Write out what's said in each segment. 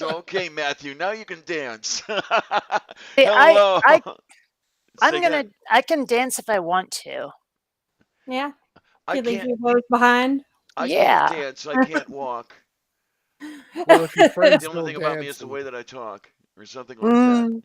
So, okay, Matthew, now you can dance. See, Hello. Say again. I can dance if I want to. Yeah. I You leave can't. your voice behind. I can't Yeah. dance. I can't walk. Well, if your friends The only still thing about me dance, is the way that I talk, or something like that. Mm,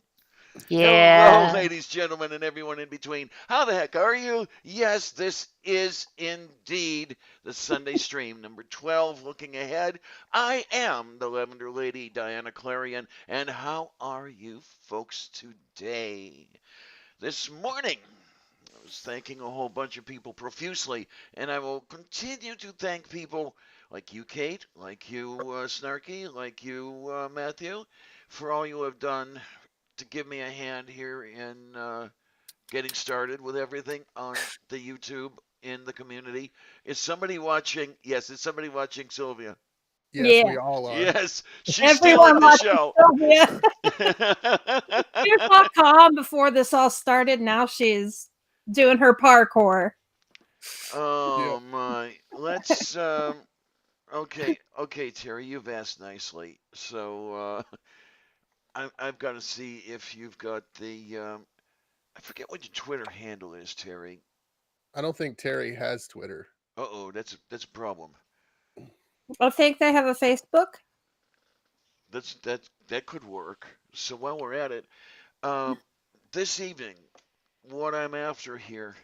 Hello, yeah. ladies, gentlemen, and everyone in between. How the heck are you? Yes, this is indeed the Sunday stream, number 12. Looking ahead, I am the Lavender Lady, Diana Clarion, and how are you folks today? This morning, I was thanking a whole bunch of people profusely, and I will continue to thank people like you, Kate, like you, Snarky, like you, Matthew, for all you have done to give me a hand here in getting started with everything on the YouTube in the community. Is somebody watching? Yes, is somebody watching Sylvia? yes, Yeah. we all are. Yes, she's stealing Everyone the watches show. Sylvia. She was all calm before this all started. Now she's doing her parkour. Oh Yep. my. Let's okay, Terry, you've asked nicely. So I've got to see if you've got the I forget what your Twitter handle is, Terry. I don't think Terry has Twitter. Uh-oh, that's a problem. I think they have a Facebook. That could work. So while we're at it, um, this evening, what I'm after here,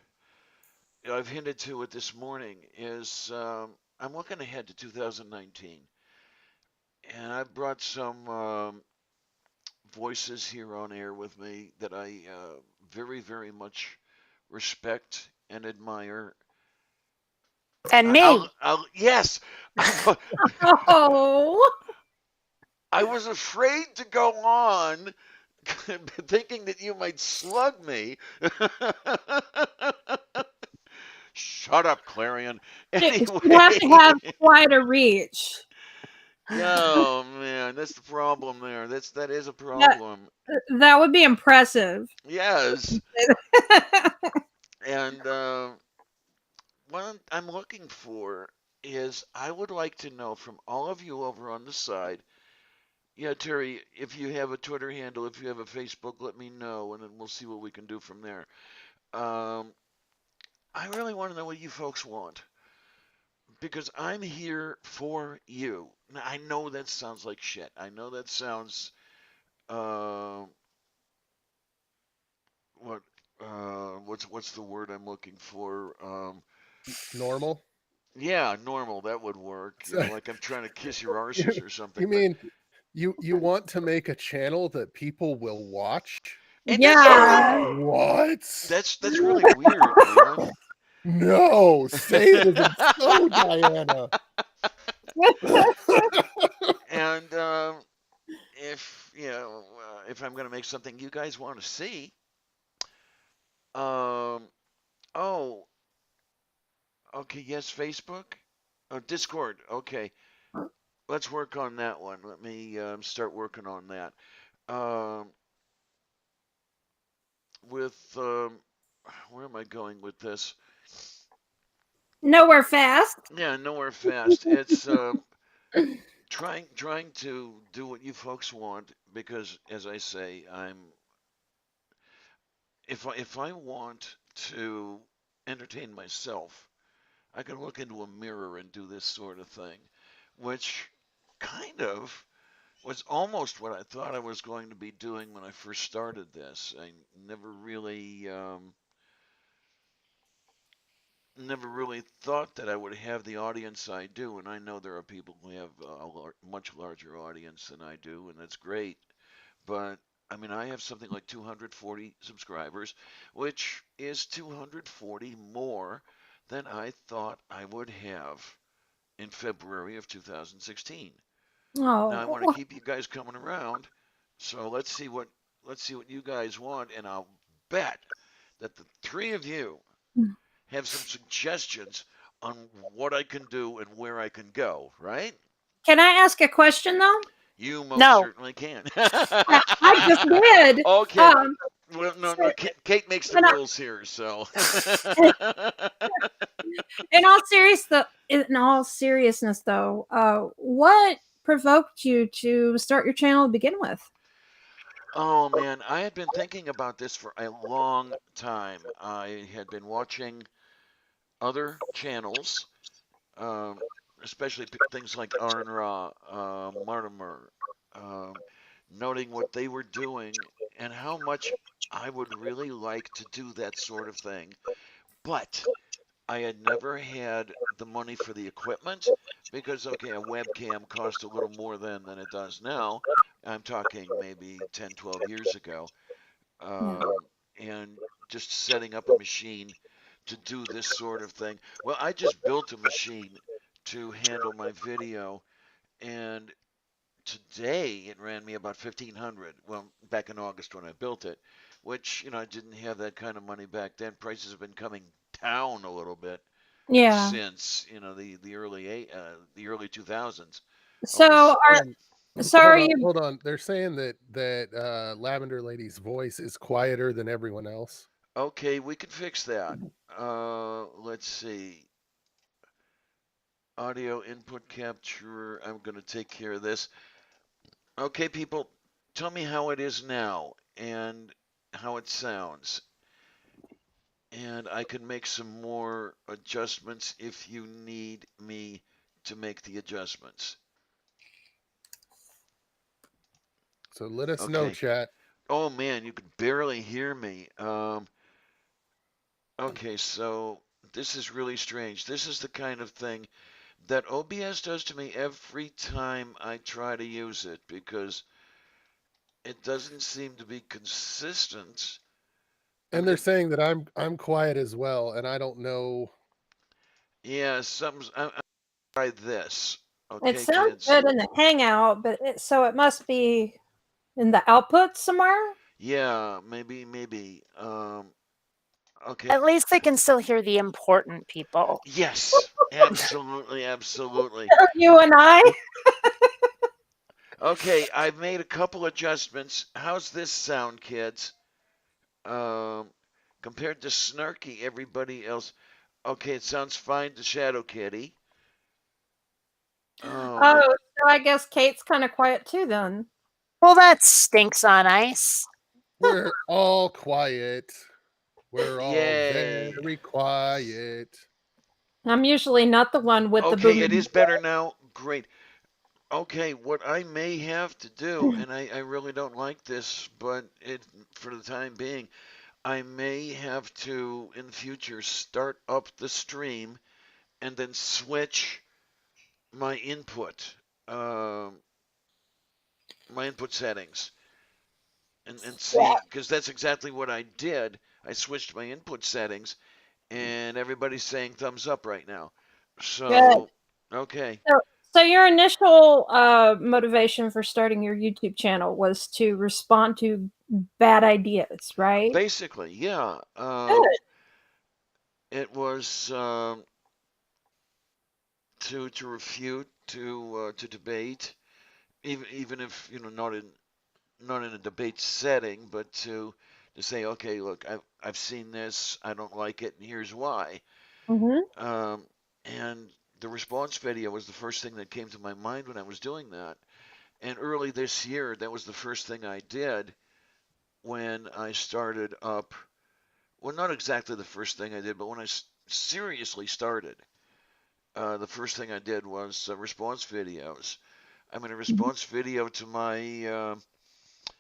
I've hinted to it this morning, is I'm looking ahead to 2019, and I brought some voices here on air with me that I very, very much respect and admire. And me. Yes, Oh, I was afraid to go on thinking that you might slug me. Shut up, Clarion. she'd Anyway. have to have quite a reach. Oh man, that's the problem there. That is a That, problem. that would be impressive. Yes. And what I'm looking for is I would like to know from all of you over on the side. Yeah, Terry, if you have a Twitter handle, if you have a Facebook, let me know, and then we'll see what we can do from there. Um, I really want to know what you folks want because I'm here for you. Now, I know that sounds like shit. I know that sounds uh, what what's the word I'm looking for? Normal? Yeah, normal. That would work. You know, like I'm trying to kiss your arses or something. You mean you want to make a channel that people will watch? And Yeah. What? that's really weird, man. No, say it isn't so, Diana. And if you know, if I'm gonna make something you guys want to see, um, oh, okay, yes, Facebook, oh, Discord, okay, let's work on that one. Let me start working on that. Um, with where am I going with this? Nowhere fast. Yeah, nowhere fast. It's trying to do what you folks want because, as I say, if I want to entertain myself, I can look into a mirror and do this sort of thing, which kind of was almost what I thought I was going to be doing when I first started this. I never really thought that I would have the audience I do, and I know there are people who have a much larger audience than I do, and that's great. But I mean, I have something like 240 subscribers, which is 240 more than I thought I would have in February of 2016. Now I want to Oh, keep you guys coming around, so let's see what you guys want, and I'll bet that the three of you have some suggestions on what I can do and where I can go, right? can I ask a question though? You most No. certainly can. I just did. Okay. Well, no, So, Kate makes the and I- rules here, so. in all seriousness, though, what provoked you to start your channel to begin with? Oh man, I had been thinking about this for a long time. I had been watching other channels, um, especially things like R and Ra, Mortimer, um, noting what they were doing and how much I would really like to do that sort of thing. But I had never had the money for the equipment because, okay, a webcam cost a little more then than it does now. I'm talking maybe 10, 12 years ago. Yeah. And just setting up a machine to do this sort of thing. Well, I just built a machine to handle my video, and today it ran me about 1,500. Well, back in August when I built it, which I didn't have that kind of money back then. Prices have been coming down a little bit Yeah. since the early 2000s. So Almost. are Um, so are you hold on. They're saying that Lavender Lady's voice is quieter than everyone else. Okay, we can fix that. Let's see. Audio input capture. I'm going to take care of this. Okay, people, tell me how it is now and how it sounds. And I can make some more adjustments if you need me to make the adjustments. So let us know, Okay. chat. Oh man, you could barely hear me. Okay, so this is really strange. This is the kind of thing that OBS does to me every time I try to use it because it doesn't seem to be consistent. I And mean, they're saying that I'm quiet as well, and I don't know. yeah, I'm try this. it Okay, sounds kids. good in the hangout, but so it must be in the output somewhere? Yeah, maybe. Okay. At least they can still hear the important people. Yes, absolutely, absolutely. You and I? Okay, I've made a couple adjustments. How's this sound, kids? Um, compared to Snarky, everybody else. Okay, it sounds fine to Shadow Kitty. Oh man. Oh, so I guess Kate's kind of quiet too then. Well, that stinks on ice. We're all quiet. We're all Yay. very quiet. I'm usually not the one with the Okay, it booming. is better now. Great. Okay, what I may have to do, and I really don't like this, but for the time being, I may have to in the future start up the stream and then switch my input, um, my input settings, and Yeah. see because that's exactly what I did. I switched my input settings, and everybody's saying thumbs up right now. Good. So, okay. So your initial motivation for starting your YouTube channel was to respond to bad ideas, right? Basically, yeah. Good. It was to refute, to debate, even if not in a debate setting, but to say, okay, look, I've seen this, I don't like it, and here's why. Mm-hmm. Um, and the response video was the first thing that came to my mind when I was doing that. And early this year, that was the first thing I did when I started up. Well, not exactly the first thing I did, but when I seriously started, the first thing I did was response videos. I mean, a response video to my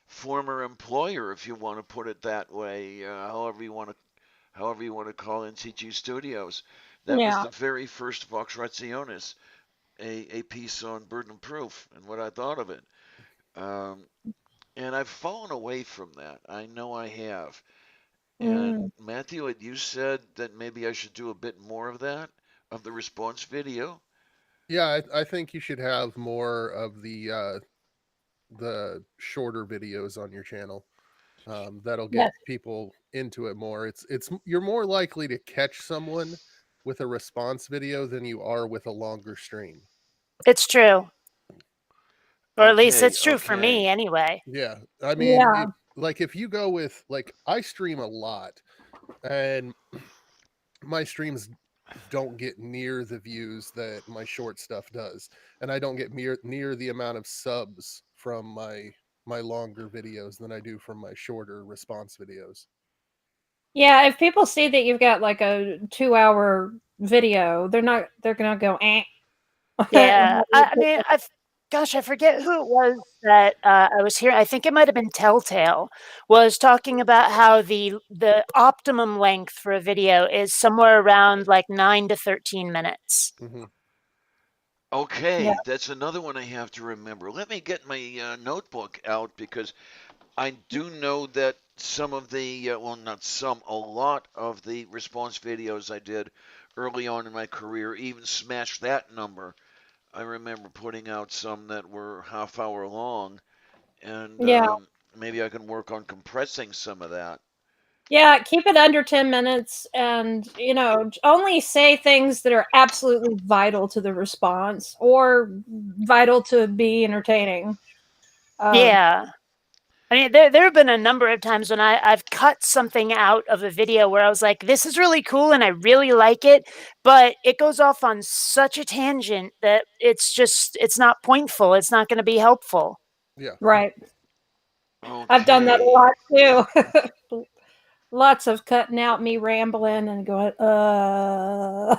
former employer, if you want to put it that way, however you want to call NCG Studios. That was Yeah. the very first Vox Rationis, a piece on burden of proof and what I thought of it. Um, and I've fallen away from that. I know I have. And Mm. Matthew, you said that maybe I should do a bit more of that, of the response video. Yeah, I think you should have more of the shorter videos on your channel. That'll get Yes. people into it more. It's you're more likely to catch someone with a response video than you are with a longer stream. It's true. Or at least Okay, it's true for me okay. anyway. Yeah, I mean, Yeah. if you go with like I stream a lot, and my streams don't get near the views that my short stuff does, and I don't get near the amount of subs from my longer videos than I do from my shorter response videos. Yeah, if people see that you've got like a 2-hour video, they're gonna go eh. Yeah, I mean, gosh, I forget who it was that I was here. I think it might have been Telltale was talking about how the optimum length for a video is somewhere around like 9 to 13 minutes. Hmm. Yeah. Okay, that's another one I have to remember. Let me get my notebook out because I do know that some of the, well, not some, a lot of the response videos I did early on in my career even smashed that number. I remember putting out some that were half hour long, and Yeah. maybe I can work on compressing some of that. Yeah, keep it under 10 minutes and, only say things that are absolutely vital to the response or vital to be entertaining. Yeah. I mean, there have been a number of times when I've cut something out of a video where I was like, this is really cool and I really like it, but it goes off on such a tangent that it's not pointful. It's not going to be helpful. Yeah. Right. I've done that a Okay. lot too. Lots of cutting out me rambling and going, Oh,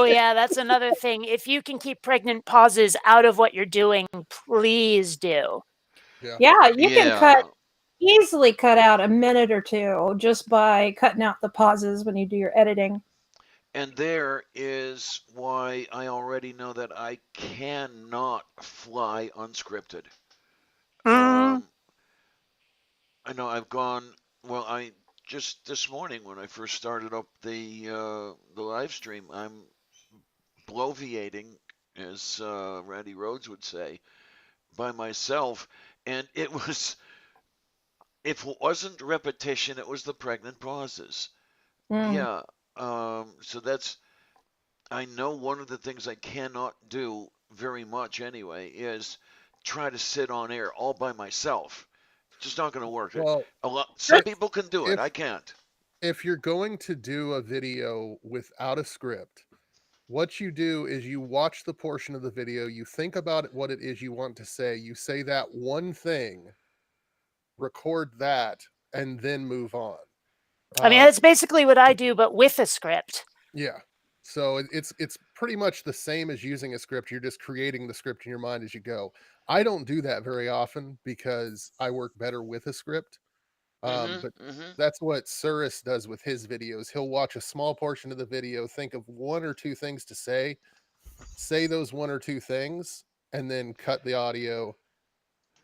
yeah, that's another thing. If you can keep pregnant pauses out of what you're doing, please do. Yeah. Yeah, you can Yeah. easily cut out a minute or two just by cutting out the pauses when you do your editing. And there is why I already know that I cannot fly unscripted. Mm, Um, I know I've gone. Well, I just this morning when I first started up the live stream, I'm bloviating, as Randy Rhodes would say, by myself, and it was if it wasn't repetition, it was the pregnant pauses. Mm. Yeah. So that's I know one of the things I cannot do very much anyway is try to sit on air all by myself. Just not going to work. Well, Some if people can do it. if I can't. if you're going to do a video without a script, what you do is you watch the portion of the video, you think about what it is you want to say, you say that one thing, record that, and then move on. I mean, Um, that's basically what I do, but with a script. yeah. So it's pretty much the same as using a script. You're just creating the script in your mind as you go. I don't do that very often because I work better with a script. Mhm. But Mhm. that's what Surus does with his videos. He'll watch a small portion of the video, think of one or two things to say those one or two things, and then cut the audio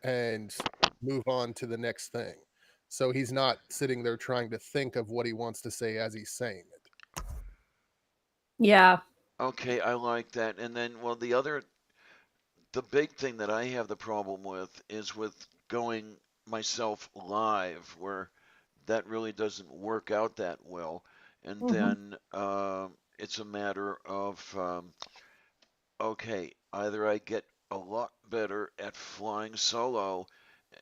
and move on to the next thing. So he's not sitting there trying to think of what he wants to say as he's saying it. Yeah. Okay, I like that. And then, well, the big thing that I have the problem with is with going myself live, where that really doesn't work out that well. And Hmm. then it's a matter of okay, either I get a lot better at flying solo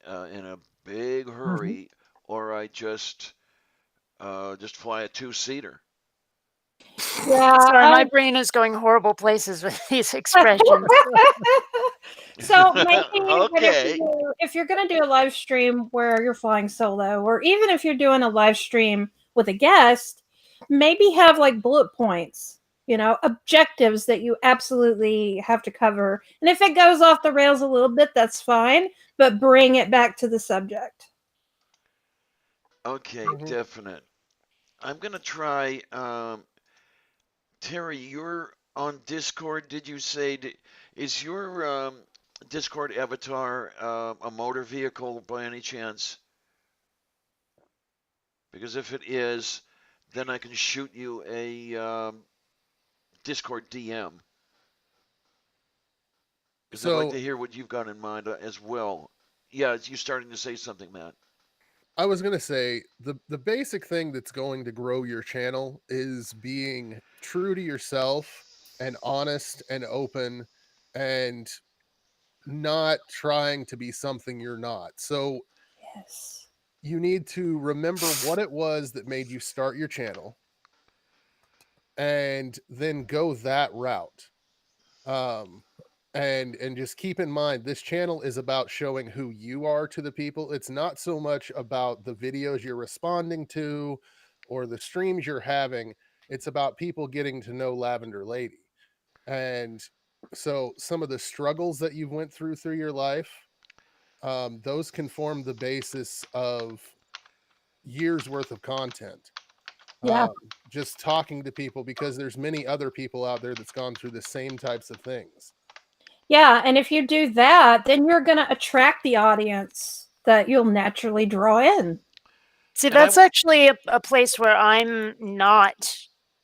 in a big Hmm. hurry, or I just fly a two-seater. Yeah. Sorry, my brain is going horrible places with these expressions. So maybe that Okay. if you're going to do a live stream where you're flying solo, or even if you're doing a live stream with a guest, maybe have like bullet points, objectives that you absolutely have to cover. And if it goes off the rails a little bit, that's fine, but bring it back to the subject. Okay, Mhm. definite. I'm gonna try. Terry, you're on Discord. Did you say is your Discord avatar a motor vehicle by any chance? Because if it is, then I can shoot you a Discord DM. Because I'd like So to hear what you've got in mind as well. Yeah, you starting to say something, Matt. I was gonna say the basic thing that's going to grow your channel is being true to yourself and honest and open and not trying to be something you're not. So Yes. you need to remember what it was that made you start your channel and then go that route. And just keep in mind, this channel is about showing who you are to the people. It's not so much about the videos you're responding to or the streams you're having. It's about people getting to know Lavender Lady. And so some of the struggles that you've went through your life, those can form the basis of years worth of content. Yeah. Just talking to people, because there's many other people out there that's gone through the same types of things. Yeah, and if you do that, then you're going to attract the audience that you'll naturally draw in. See, And I that's actually a place where I'm not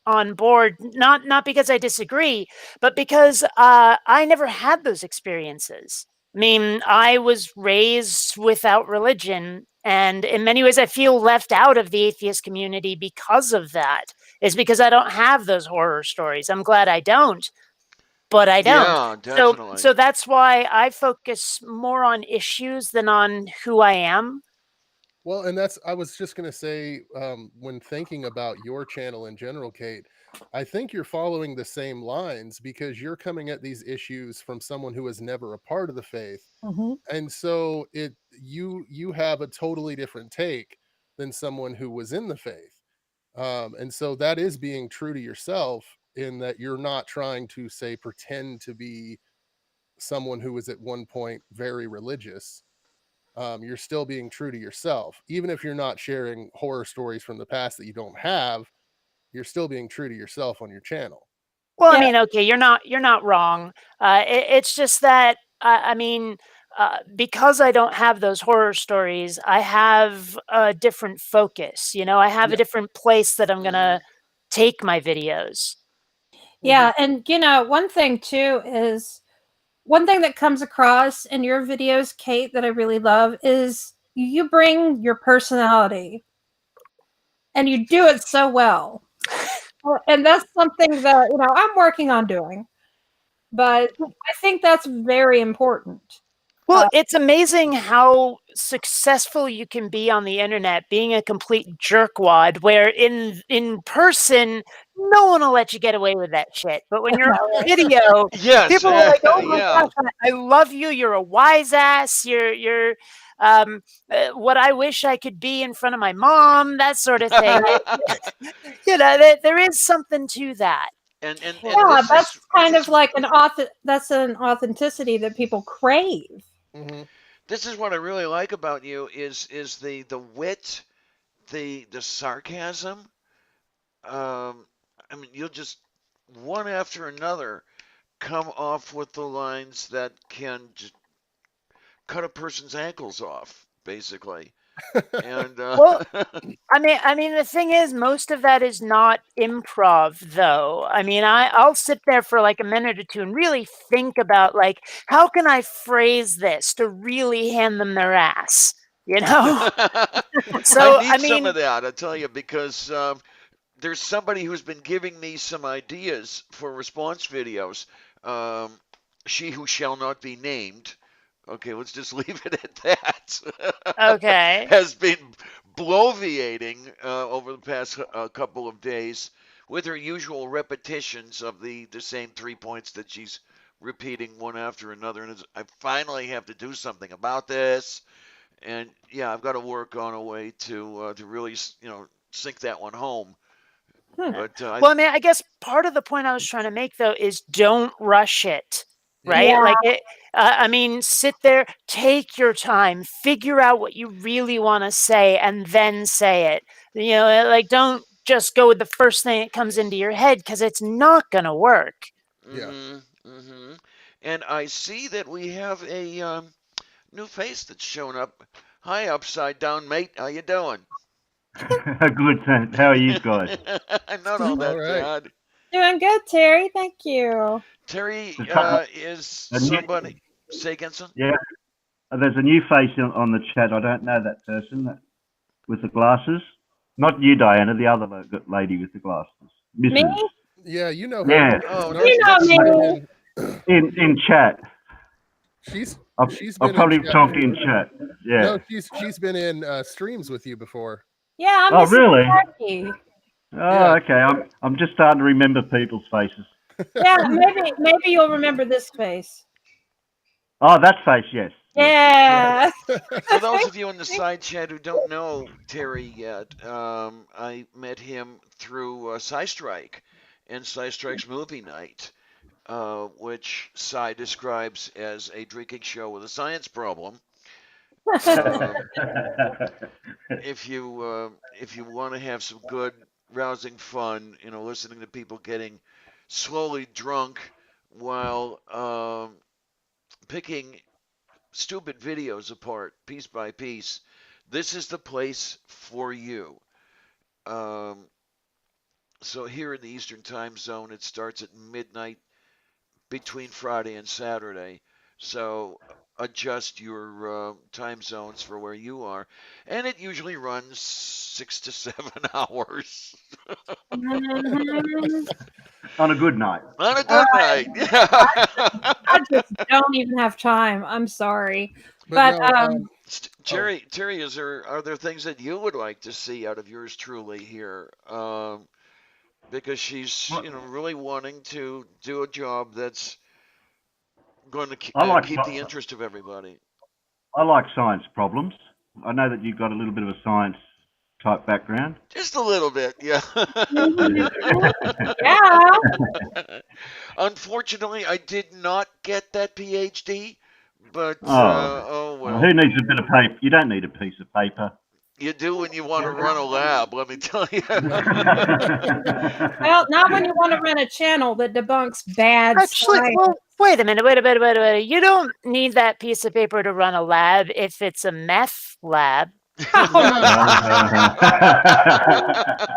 on board. Not because I disagree, but because I never had those experiences. I mean, I was raised without religion, and in many ways, I feel left out of the atheist community because of that. Is because I don't have those horror stories. I'm glad I don't, but I don't. yeah, So, definitely. so that's why I focus more on issues than on who I am. Well, and I was just going to say, when thinking about your channel in general, Kate, I think you're following the same lines, because you're coming at these issues from someone who was never a part of the faith. Mm-hmm. And so you have a totally different take than someone who was in the faith. And so that is being true to yourself, in that you're not trying to, say, pretend to be someone who was at one point very religious. You're still being true to yourself. Even if you're not sharing horror stories from the past that you don't have, you're still being true to yourself on your channel. Well, I Yeah. mean, okay, you're not wrong. It's just that I mean, because I don't have those horror stories, I have a different focus. I have a Yeah. different place that I'm Mhm. gonna take my videos. Yeah, and one thing too is one thing that comes across in your videos, Kate, that I really love is you bring your personality and you do it so well. And that's something that, I'm working on doing. But I think that's very important. Well, Uh, it's amazing how successful you can be on the internet being a complete jerkwad, where in person, no one will let you get away with that shit. But when you're on video, Yes, people are like, "Oh my yeah. gosh, I love you. You're a wise ass. You're um, what I wish I could be in front of my mom." That sort of thing. There is something to that. and yeah, this that's is kind this of like that's an authenticity that people crave. Hmm. this is what I really like about you is the wit, the sarcasm. I mean, you'll just one after another come off with the lines that can just cut a person's ankles off, basically. And Well, I mean, the thing is, most of that is not improv, though. I mean, I'll sit there for like a minute or two and really think about like, how can I phrase this to really hand them their ass? You know? I So, I need some mean, of that, I tell you, because there's somebody who's been giving me some ideas for response videos. Um, she who shall not be named. Okay, let's just leave it at that. okay. Has been bloviating over the past couple of days with her usual repetitions of the same 3 points that she's repeating one after another. And I finally have to do something about this. And yeah, I've got to work on a way to really sink that one home. Hmm. But Well, I mean, I guess part of the point I was trying to make, though, is don't rush it, Yeah. right? Yeah. Like, I mean, sit there, take your time, figure out what you really want to say, and then say it. Like, don't just go with the first thing that comes into your head, because it's not going to work. Yeah. And I see that we have a new face that's shown up. Hi, upside down mate. How you doing? Good, thanks. How are you guys? Not all All that right. bad. Doing good, Terry. Thank you. Terry There's a, is a new, somebody. Say again, son? yeah, there's a new face on the chat. I don't know that person with the glasses. Not you, Diana, the other lady with the glasses. Me? Mrs. Yeah, you know her. Yeah, Oh, You know that's me. in chat. She's I'll been in probably chat talk before. in chat. Yeah. No, she's been in streams with you before. Yeah, I'm Oh, Mrs. really? Jackie. Oh, okay. I'm just starting to remember people's faces. Yeah, maybe you'll remember this face. Oh, that face, yes. Yeah. For those of you in the side chat who don't know Terry yet, I met him through Strike and Strike's movie night, which Cy describes as a drinking show with a science problem. If you want to have some good, rousing fun, listening to people getting slowly drunk while picking stupid videos apart piece by piece, this is the place for you. Um, so here in the Eastern Time Zone, it starts at midnight between Friday and Saturday. So adjust your time zones for where you are, and it usually runs 6 to 7 hours Mhm. On a good night. on a good night. I just don't even have time. I'm sorry. But no, Terry, are there things that you would like to see out of yours truly here? Because she's really wanting to do a job that's going to I like keep the interest of everybody. I like science problems. I know that you've got a little bit of a science type background. Just a little bit, yeah. yeah. Unfortunately, I did not get that PhD, but oh well. Who needs a bit of paper? You don't need a piece of paper. You do when you want to run a lab, let me tell you. Well, not when you want to run a channel that debunks bad Actually, science. well, wait a minute. You don't need that piece of paper to run a lab if it's a meth lab.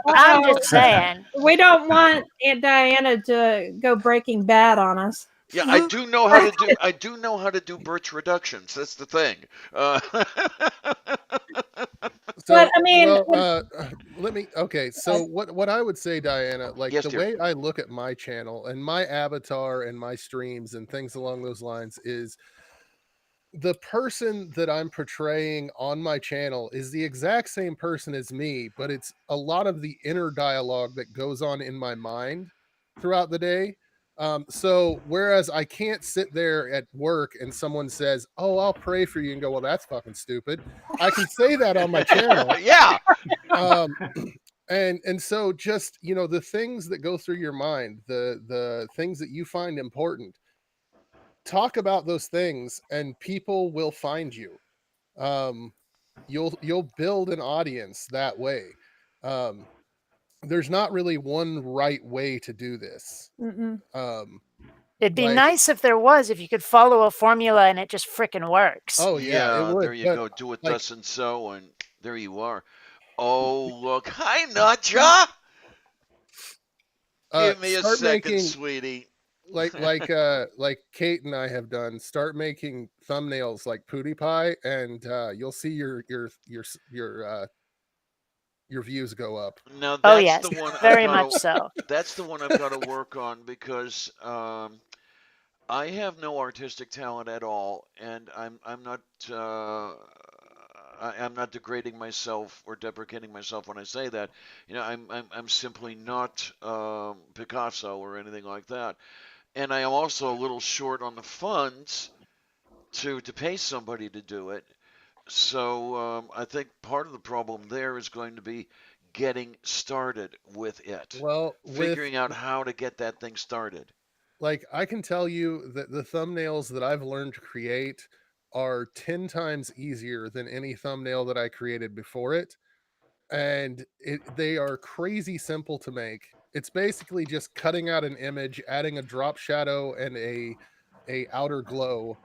I'm just saying. We don't want Aunt Diana to go Breaking Bad on us. Yeah, I do know how to do. I do know how to do birch reductions. That's the thing. So, But, I mean, let me. Okay, so what I would say, Diana, like Yes, the dear. way I look at my channel and my avatar and my streams and things along those lines is the person that I'm portraying on my channel is the exact same person as me, but it's a lot of the inner dialogue that goes on in my mind throughout the day. So whereas I can't sit there at work and someone says, "Oh, I'll pray for you," and go, "Well, that's fucking stupid," I can say that on my channel. Yeah. And so just the things that go through your mind, the things that you find important, talk about those things and people will find you. You'll build an audience that way. There's not really one right way to do this. It'd be like- nice if there was, if you could follow a formula and it just frickin' works. Oh yeah, it would. There you go. Do it thus and so, and there you are. Oh look, hi Natcha. Give me a start second, making- sweetie. like Kate and I have done. Start making thumbnails like PewDiePie, and you'll see your views go up. Now that's Oh yes, the one. very much so. That's the one I've got to work on because I have no artistic talent at all, and I'm not I'm not degrading myself or deprecating myself when I say that. I'm simply not Picasso or anything like that, and I am also a little short on the funds to pay somebody to do it. So I think part of the problem there is going to be getting started with it. Well, figuring out how to get that thing started. Like I can tell you that the thumbnails that I've learned to create are 10 times easier than any thumbnail that I created before it. And they are crazy simple to make. It's basically just cutting out an image, adding a drop shadow and a outer glow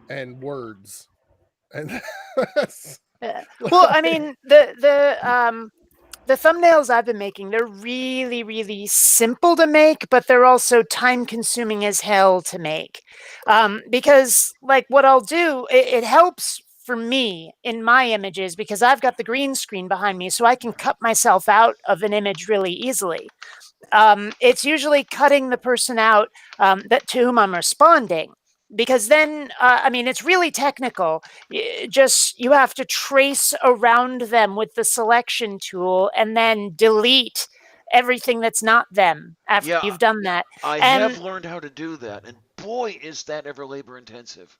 and words. And that's Well, I mean, the thumbnails I've been making, they're really, really simple to make, but they're also time consuming as hell to make. Because like what I'll do, it helps for me in my images because I've got the green screen behind me, so I can cut myself out of an image really easily. It's usually cutting the person out that to whom I'm responding. Because then, I mean, it's really technical. You have to trace around them with the selection tool and then delete everything that's not them after Yeah, you've done that. I And have learned how to do that, and boy, is that ever labor intensive.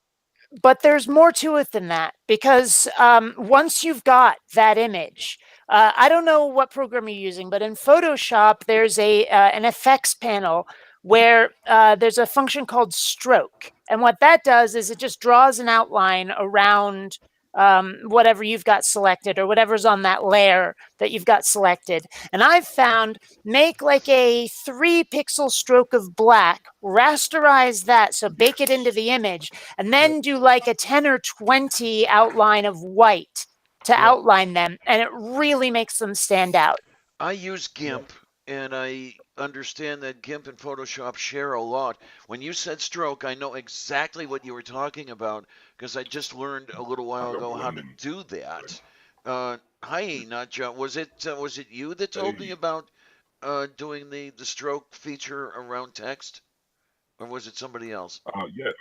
but there's more to it than that, because once you've got that image, I don't know what program you're using, but in Photoshop, there's an effects panel where there's a function called stroke. And what that does is it just draws an outline around whatever you've got selected or whatever's on that layer that you've got selected. And I've found make like a 3-pixel stroke of black, rasterize that, so bake it into the image, and then do like a 10 or 20 outline of white to outline them, and it really makes them stand out. I use GIMP, and I understand that GIMP and Photoshop share a lot. When you said stroke, I know exactly what you were talking about because I just learned a little while ago how to do that. Hi, Notja. Was it you that told me about doing the stroke feature around text, or was it somebody else? Yeah,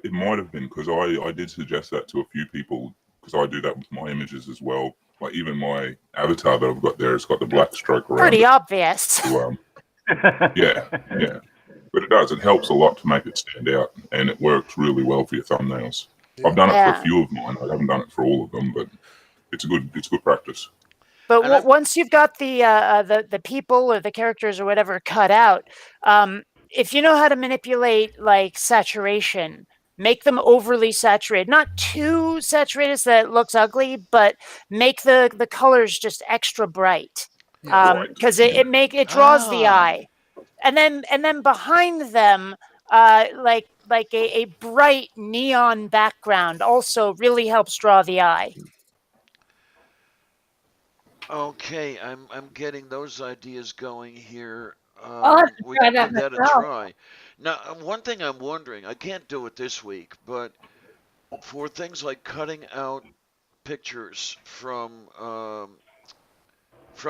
it might have been because I did suggest that to a few people because I do that with my images as well. Like even my avatar that I've got there, it's got the black stroke around Pretty it. obvious. So, yeah. But it does. It helps a lot to make it stand out, and it works really well for your thumbnails. I've done it for a few of mine. I haven't done it for all of them, but it's good practice. But once you've got the people or the characters or whatever cut out, if you know how to manipulate like saturation, make them overly saturated, not too saturated so that it looks ugly, but make the colors just extra bright, because it draws the eye, and then behind them, like a bright neon background also really helps draw the eye. Okay, I'm getting those ideas going here. I'll have to We try can that give that a myself. try. Now, one thing I'm wondering, I can't do it this week, but for things like cutting out pictures from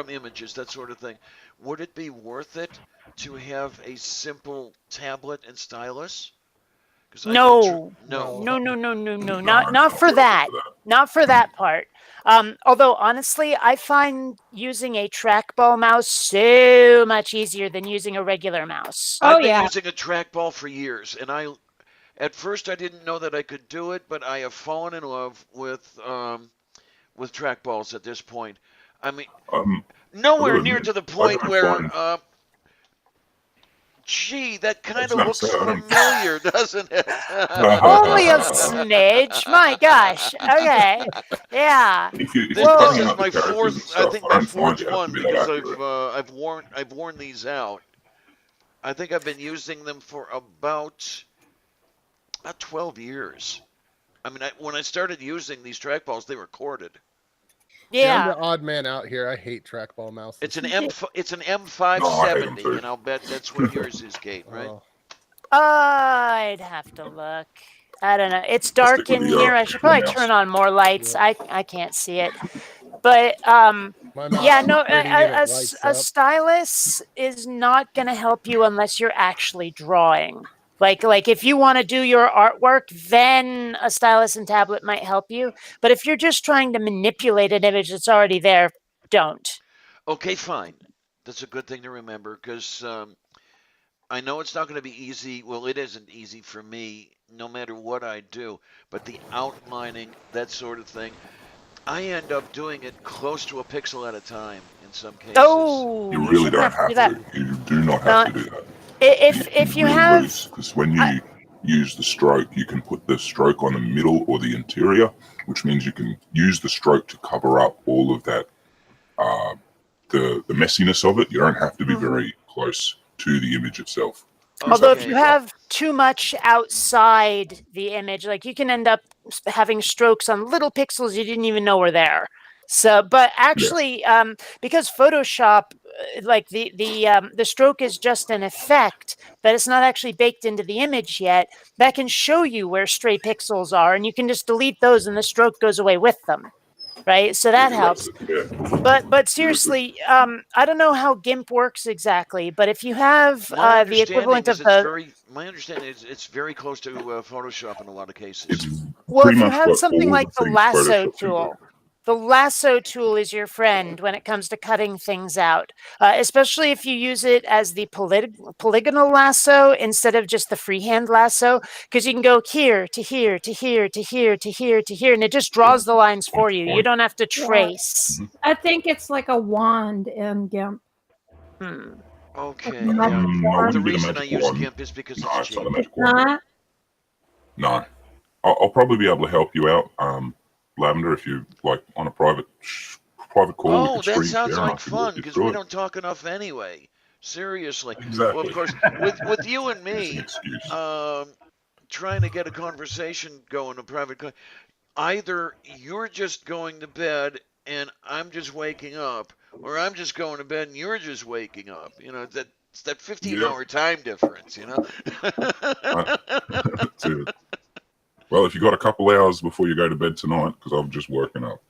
images, that sort of thing, would it be worth it to have a simple tablet and stylus? No, no, not for that. Not for that part. Although honestly, I find using a trackball mouse so much easier than using a regular mouse. I've been using a trackball for years, and at first I didn't know that I could do it, but I have fallen in love with trackballs at this point. I mean, nowhere near to the point where. Gee, that kind of looks familiar, doesn't it? Only a smidge. My gosh. Okay. Yeah. This is my fourth. I think my fourth one because I've worn these out. I think I've been using them for about 12 years. I mean, when I started using these trackballs, they were corded. Yeah. I'm the odd man out here. I hate trackball mouses. It's an M570, and I'll bet that's what yours is, Kate, right? I'd have to look. I don't know. It's dark in here. I should probably turn on more lights. I can't see it. But yeah, no, a stylus is not going to help you unless you're actually drawing. Like if you want to do your artwork, then a stylus and tablet might help you. But if you're just trying to manipulate an image that's already there, don't. Okay, fine. That's a good thing to remember because I know it's not going to be easy. Well, it isn't easy for me no matter what I do. But the outlining, that sort of thing, I end up doing it close to a pixel at a time in some cases. Oh, you really don't have to. You do not have to do that. If you have, because when you use the stroke, you can put the stroke on the middle or the interior, which means you can use the stroke to cover up all of that, the messiness of it. You don't have to be very close to the image itself. Although if you have too much outside the image, like you can end up having strokes on little pixels you didn't even know were there. So, but actually, because Photoshop, like the stroke is just an effect, but it's not actually baked into the image yet. That can show you where stray pixels are, and you can just delete those, and the stroke goes away with them, right? So that helps. But seriously, I don't know how GIMP works exactly, but if you have the equivalent of my understanding is it's very close to Photoshop in a lot of cases. Well, if you have something like the lasso tool. the lasso tool is your friend when it comes to cutting things out, especially if you use it as the polygonal lasso instead of just the freehand lasso, because you can go here to here to here to here to here to here, and it just draws the lines for you. You don't have to trace. I think it's like a wand in GIMP. Okay. Magic Yeah. I wand. The wouldn't get a reason I magic use wand. GIMP is because No, it's it's not cheap. a magic It's wand. not. No. I'll probably be able to help you out, Lavender, if you like on a private call. Oh, We could that screen sounds share and I like could walk fun you because through we it. don't talk enough anyway. Seriously. Exactly. Well, of course, with you and There's an me, excuse. trying to get a conversation going, a private call, either you're just going to bed and I'm just waking up, or I'm just going to bed and you're just waking up. You know, it's that 15-hour time difference, you know? That's it. Well, if you got a couple hours before you go to bed tonight, because I'm just working up.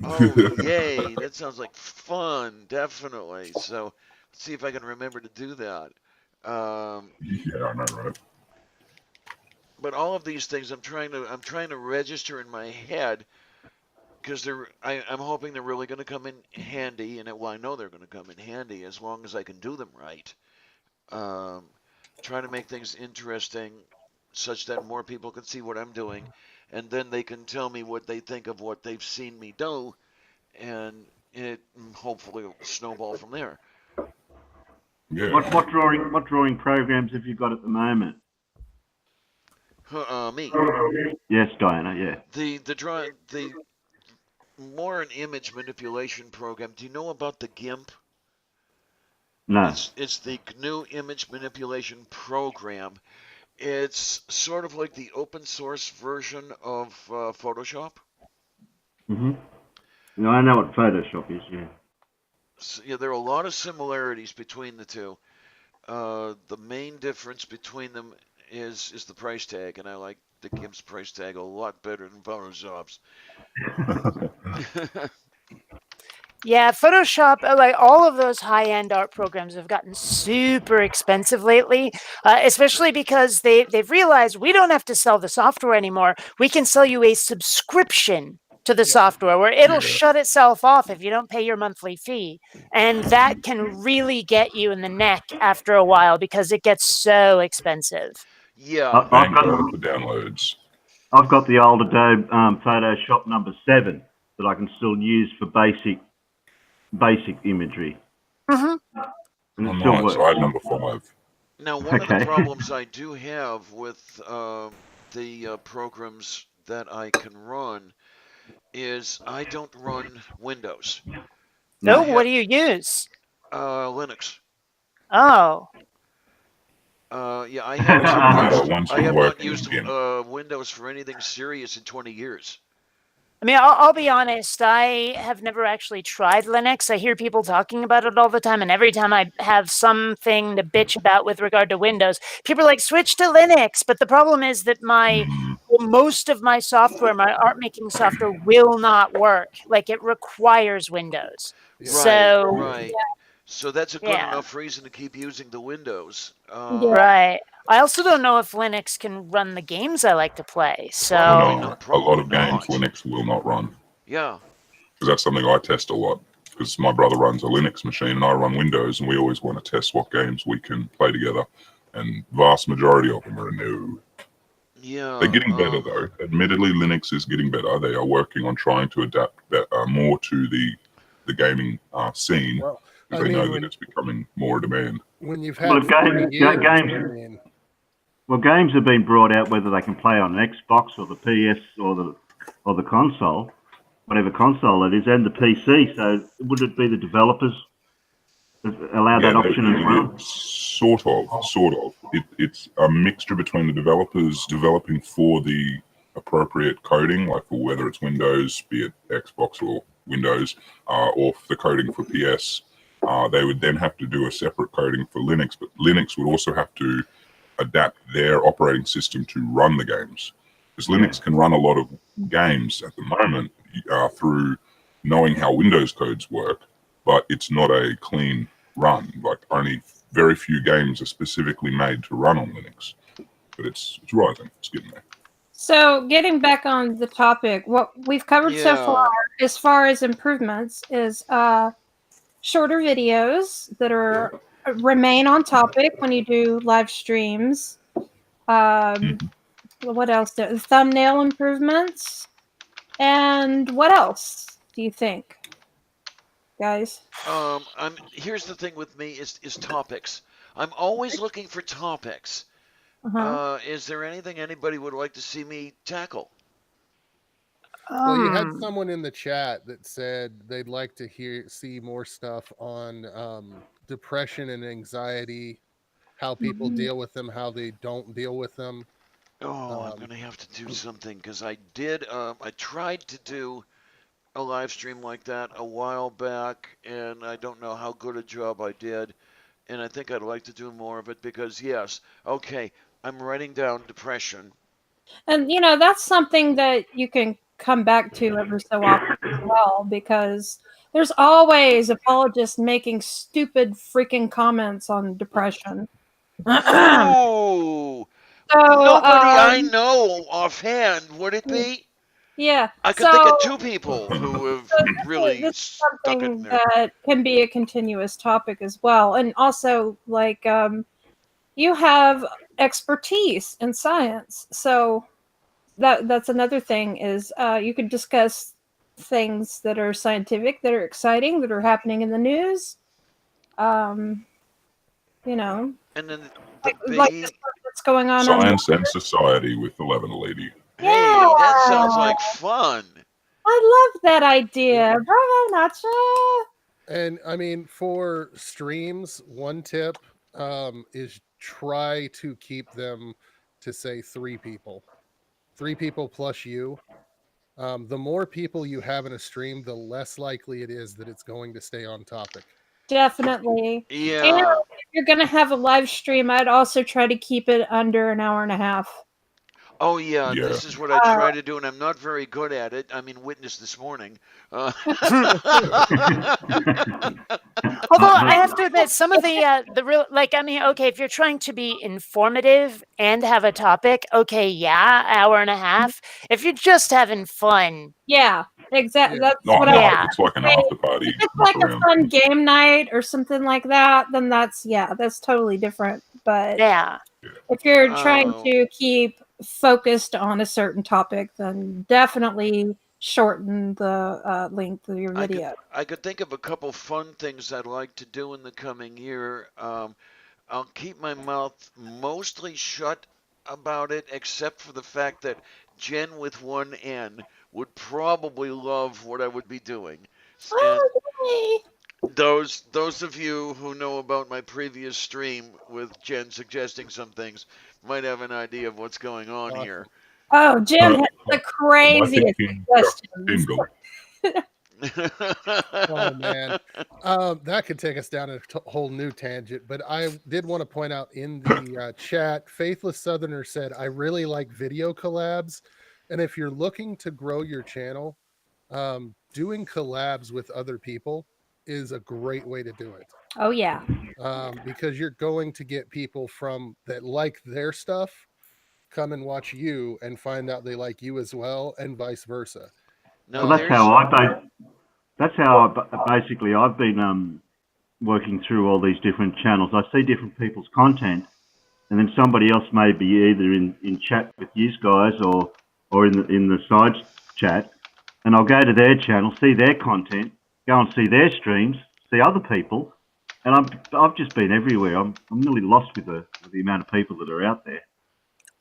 Oh, yay. That sounds like fun, definitely. So let's see if I can remember to do that. Yeah, I know, right? But all of these things I'm trying to register in my head because I'm hoping they're really going to come in handy, and I know they're going to come in handy as long as I can do them right. Trying to make things interesting such that more people can see what I'm doing, and then they can tell me what they think of what they've seen me do, and it hopefully will snowball from there. Yeah. What drawing programs have you got at the moment? Me. Yes, Diana. Yeah. The more an image manipulation program. Do you know about the GIMP? No. It's the GNU image manipulation program. It's sort of like the open source version of Photoshop. No, I know what Photoshop is. Yeah. So, yeah, there are a lot of similarities between the two. The main difference between them is the price tag, and I like the GIMP's price tag a lot better than Photoshop's. Yeah, Photoshop, like all of those high-end art programs have gotten super expensive lately, especially because they've realized we don't have to sell the software anymore. We can sell you a subscription to the software where it'll shut itself off if you don't pay your monthly fee. And that can really get you in the neck after a while because it gets so expensive. Yeah. I've got the downloads. I've got the old Adobe Photoshop number 7 that I can still use for basic imagery. Mm-hmm. And it Oh, still nice. works. I had number 5. Now, one of Okay. the problems I do have with the programs that I can run is I don't run Windows. So what do you use? Linux. Oh. Yeah, I haven't Once I you have work not used in Windows for anything serious in 20 years. I mean, I'll be honest, I have never actually tried Linux. I hear people talking about it all the time, and every time I have something to bitch about with regard to Windows, people are like, switch to Linux. But the problem is that most of my software, my art making software, will not work. Like, it requires Windows. Yeah. So, Right. So that's a good yeah. enough reason to keep using the Windows. Right. I also don't know if Linux can run the games I like to play. So, Probably a not. lot of Probably games not. Linux will not run. Yeah. Because that's something I test a lot. Because my brother runs a Linux machine and I run Windows, and we always want to test what games we can play together. And vast majority of them are no. Yeah. They're getting better though. Admittedly, Linux is getting better. They are working on trying to adapt that more to the gaming scene. Well, because they know that it's becoming more demand. When you've had 40 years, I mean, well, games have been brought out whether they can play on an Xbox or the PS or the console, whatever console it is, and the PC. So would it be the developers that allow that option as well? Sort of. It's a mixture between the developers developing for the appropriate coding, like for whether it's Windows, be it Xbox or Windows, or the coding for PS. They would then have to do a separate coding for Linux, but Linux would also have to adapt their operating system to run the games. Because Linux can run a lot of games at the moment through knowing how Windows codes work, but it's not a clean run. Like only very few games are specifically made to run on Linux. But it's rising. It's getting there. So, getting back on the topic, what we've covered so far, Yeah. as far as improvements, is shorter videos that are remain on topic when you do live streams. What else? Thumbnail improvements, and what else do you think, guys? Here's the thing with me is topics. I'm always looking for topics. Uh-huh. Is there anything anybody would like to see me tackle? Well, you had someone in the chat that said they'd like to see more stuff on depression and anxiety, how people deal with them, how they don't deal with them. Oh, I'm gonna have to do something because I did. I tried to do a live stream like that a while back, and I don't know how good a job I did. And I think I'd like to do more of it because yes, okay, I'm writing down depression. And that's something that you can come back to every so often as well, because there's always apologists making stupid freaking comments on depression. Oh, So, nobody I know offhand would it be? yeah. I could think of So, two people who have so really this is stuck it in something there. that can be a continuous topic as well, and also like you have expertise in science, so that's another thing is you could discuss things that are scientific, that are exciting, that are happening in the news. Um, you know, And then the like this big, stuff that's going on. Science and society with the Lavender Lady. hey, that Yeah, sounds like fun. I love that idea. Yeah. Bravo, Nacha. And I mean, for streams, one tip is try to keep them to say 3 people plus you. The more people you have in a stream, the less likely it is that it's going to stay on topic. Definitely. And Yeah. if you're going to have a live stream, I'd also try to keep it under an hour and a half. Oh yeah, Yeah. this is what I try to do, and I'm not very good at it. I mean, witness this morning. Although I have to admit, some of the real, like, I mean, okay, if you're trying to be informative and have a topic, okay, yeah, hour and a half. If you're just having fun, Yeah, exactly. Yeah. That's Oh, what no, I yeah, it's like an say. after party. If it's Muck like a around. fun game night or something like that, then that's totally different. But yeah. if you're trying Oh, to keep focused on a certain topic, then definitely shorten the length of your video. I could think of a couple fun things I'd like to do in the coming year. I'll keep my mouth mostly shut about it, except for the fact that Jen with one N would probably love what I would be doing. And Oh, those of you who know about my previous stream with Jen suggesting some things might have an idea of what's going on here. oh, Jim Uh, has the am I craziest thinking Chuck questions. Dingle? Oh man, that could take us down a whole new tangent. But I did want to point out in the chat, Faithless Southerner said, "I really like video collabs, and if you're looking to grow your channel, doing collabs with other people is a great way to do it. Oh yeah. Because you're going to get people that like their stuff come and watch you and find out they like you as well, and vice versa. Now Well, there's that's how basically I've been working through all these different channels. I see different people's content, and then somebody else may be either in chat with you guys or in the side chat, and I'll go to their channel, see their content, go and see their streams, see other people, and I've just been everywhere. I'm nearly lost with the amount of people that are out there.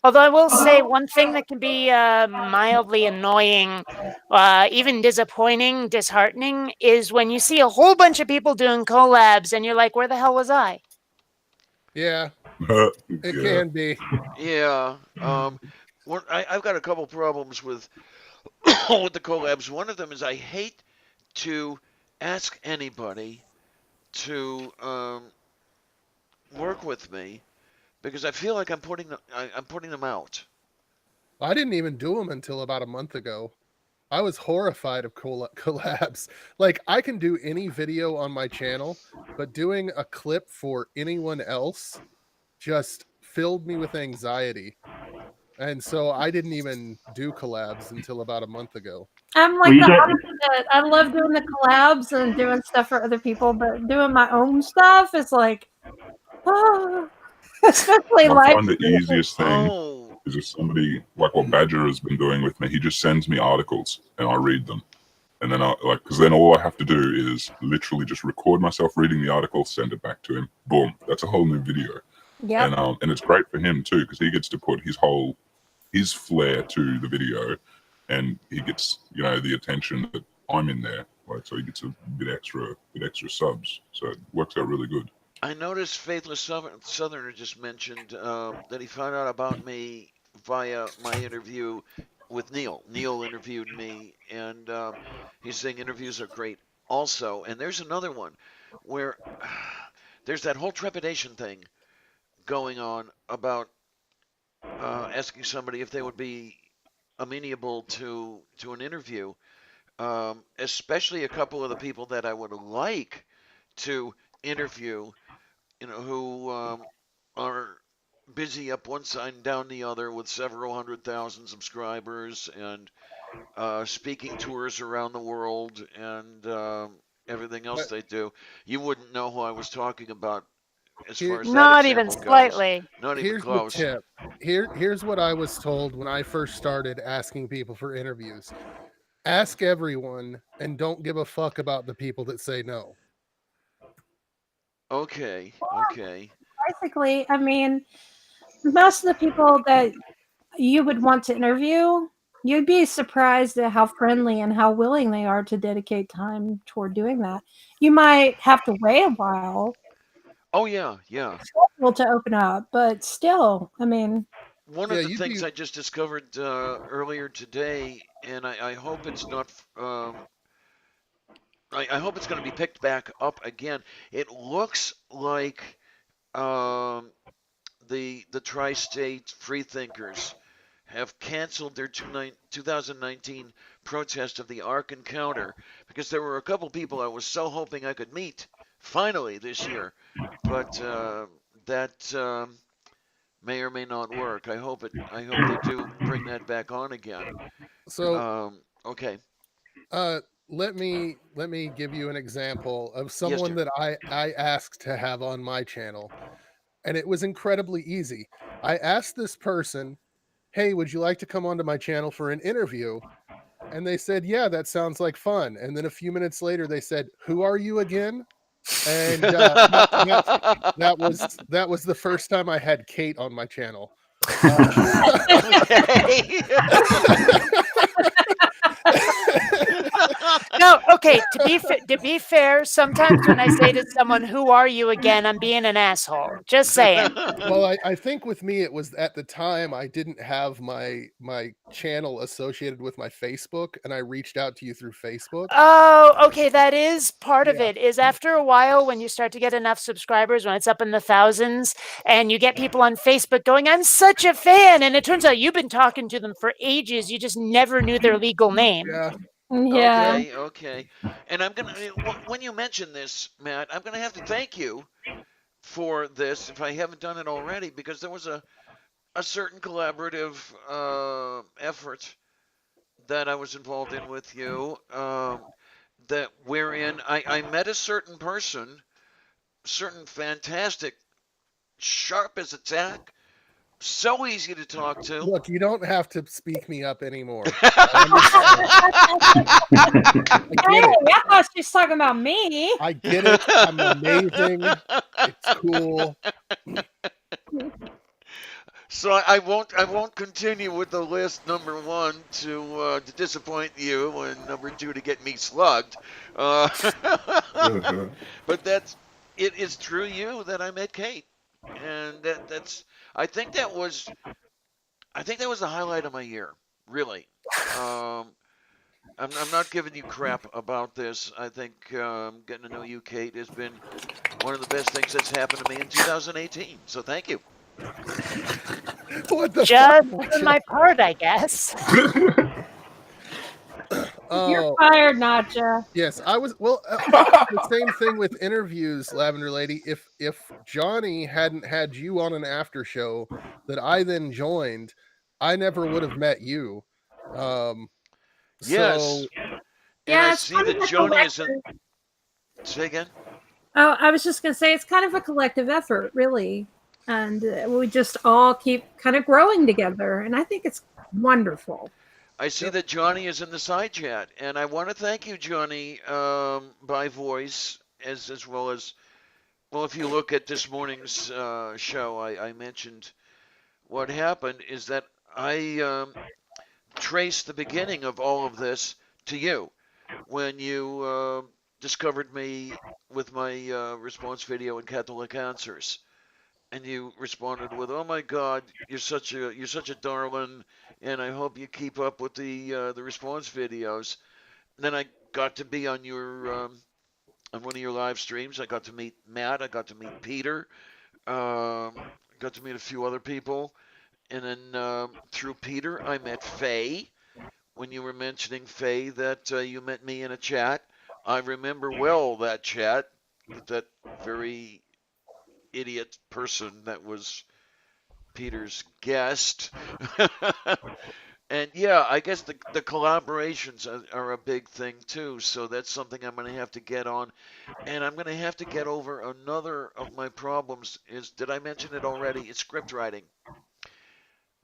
Although I will say one thing that can be mildly annoying, even disappointing, disheartening, is when you see a whole bunch of people doing collabs and you're like, where the hell was I? Yeah, Yeah. it can be. yeah. I've got a couple problems with with the collabs. One of them is I hate to ask anybody to work with me because I feel like I'm putting them out. I didn't even do them until about a month ago. I was horrified of collabs. Like, I can do any video on my channel, but doing a clip for anyone else just filled me with anxiety. And so I didn't even do collabs until about a month ago. I'm like Well, you the don't- opposite. I love doing the collabs and doing stuff for other people, but doing my own stuff is like, especially I live. find the easiest thing Oh, is if somebody, like what Badger has been doing with me, he just sends me articles and I read them. And then because then all I have to do is literally just record myself reading the article, send it back to him. Boom. That's a whole new video. Yep. And it's great for him too, because he gets to put his flair to the video, and he gets, the attention that I'm in there. Like, so he gets a bit extra subs. So it works out really good. I noticed Faithless Southerner just mentioned that he found out about me via my interview with Neil. Neil interviewed me, and he's saying interviews are great also. And there's another one where there's that whole trepidation thing going on about asking somebody if they would be amenable to an interview, especially a couple of the people that I would like to interview, who are busy up one side and down the other with several 100,000 subscribers and speaking tours around the world and everything else they do. You wouldn't know who I was talking about as far as that Not even example goes. slightly. Not even Here's the close. tip. Here's what I was told when I first started asking people for interviews. Ask everyone and don't give a fuck about the people that say no. Okay. Basically, I mean, most of the people that you would want to interview, you'd be surprised at how friendly and how willing they are to dedicate time toward doing that. You might have to wait a while Oh yeah. for people to open up, but still, I mean, One Yeah, of the you'd things be- I just discovered earlier today, and I hope it's not. I hope it's going to be picked back up again. It looks like the tri-state freethinkers have canceled their 2019 protest of the Ark Encounter because there were a couple people I was so hoping I could meet finally this year, but that may or may not work. I hope they do bring that back on again. So Okay. let me give you an example of Yes, someone dear. that I asked to have on my channel, and it was incredibly easy. I asked this person, "Hey, would you like to come onto my channel for an interview?" And they said, "Yeah, that sounds like fun." And then a few minutes later, they said, "Who are you again?" And that was the first time I had Kate on my channel. Okay. No, okay. To be fair, sometimes when I say to someone, "Who are you again?" I'm being an asshole. Just saying. Well, I think with me it was at the time I didn't have my channel associated with my Facebook, and I reached out to you through Facebook. Oh, okay. That is part of Yeah. it. Is after a while, when you start to get enough subscribers, when it's up in the thousands, and you get people on Facebook going, "I'm such a fan," and it turns out you've been talking to them for ages. You just never knew their legal name. Yeah. yeah. Okay. And I'm gonna when you mention this, Matt, I'm gonna have to thank you for this if I haven't done it already, because there was a certain collaborative effort that I was involved in with you, that wherein I met a certain person, certain fantastic, sharp as a tack, so easy to talk to. Look, you don't have to speak me up anymore. Hey, I get it. I thought she was talking about me. I get it. I'm amazing. It's cool. So I won't continue with the list. Number one, to disappoint you, and number two, to get me slugged. But it is true you that I met Kate, and that's I think that was the highlight of my year, really. I'm not giving you crap about this. I think getting to know you, Kate, has been one of the best things that's happened to me in 2018. So thank you. What the Just fuck? for my part, I guess. You're Oh, fired, Nacha. yes, I was. Well, the same thing with interviews, Lavender Lady. If Johnny hadn't had you on an after show that I then joined, I never would have met you. Yes. So And I Yeah, it's see kind of that a Joni is in. collective. Say again? Oh, I was just going to say it's kind of a collective effort, really. And we just all keep kind of growing together. And I think it's wonderful. I see Yep. that Johnny is in the side chat, and I want to thank you, Johnny, by voice as well as well. If you look at this morning's show, I mentioned what happened is that I traced the beginning of all of this to you when you discovered me with my response video in Catholic Answers, and you responded with, "Oh my God, you're such a darling, and I hope you keep up with the response videos." And then I got to be on one of your live streams. I got to meet Matt. I got to meet Peter. Got to meet a few other people, and then through Peter, I met Faye. When you were mentioning Faye, that you met me in a chat, I remember well that chat with that very idiot person that was Peter's guest. And yeah, I guess the collaborations are a big thing too. So that's something I'm going to have to get on. And I'm going to have to get over another of my problems is, did I mention it already? It's script writing.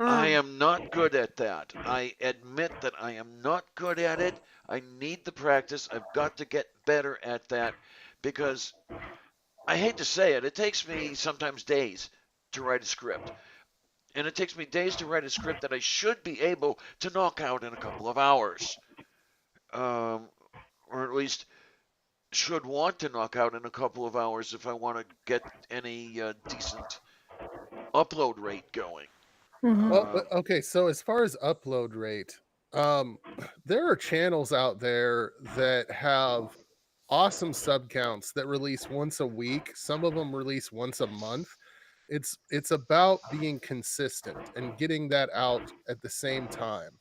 I am not good at that. I admit that I am not good at it. I need the practice. I've got to get better at that because I hate to say it, it takes me sometimes days to write a script. And it takes me days to write a script that I should be able to knock out in a couple of hours. Or at least should want to knock out in a couple of hours if I want to get any decent upload rate going. Well, okay. So as far as upload rate, there are channels out there that have awesome sub counts that release once a week. Some of them release once a month. It's about being consistent and getting that out at the same time.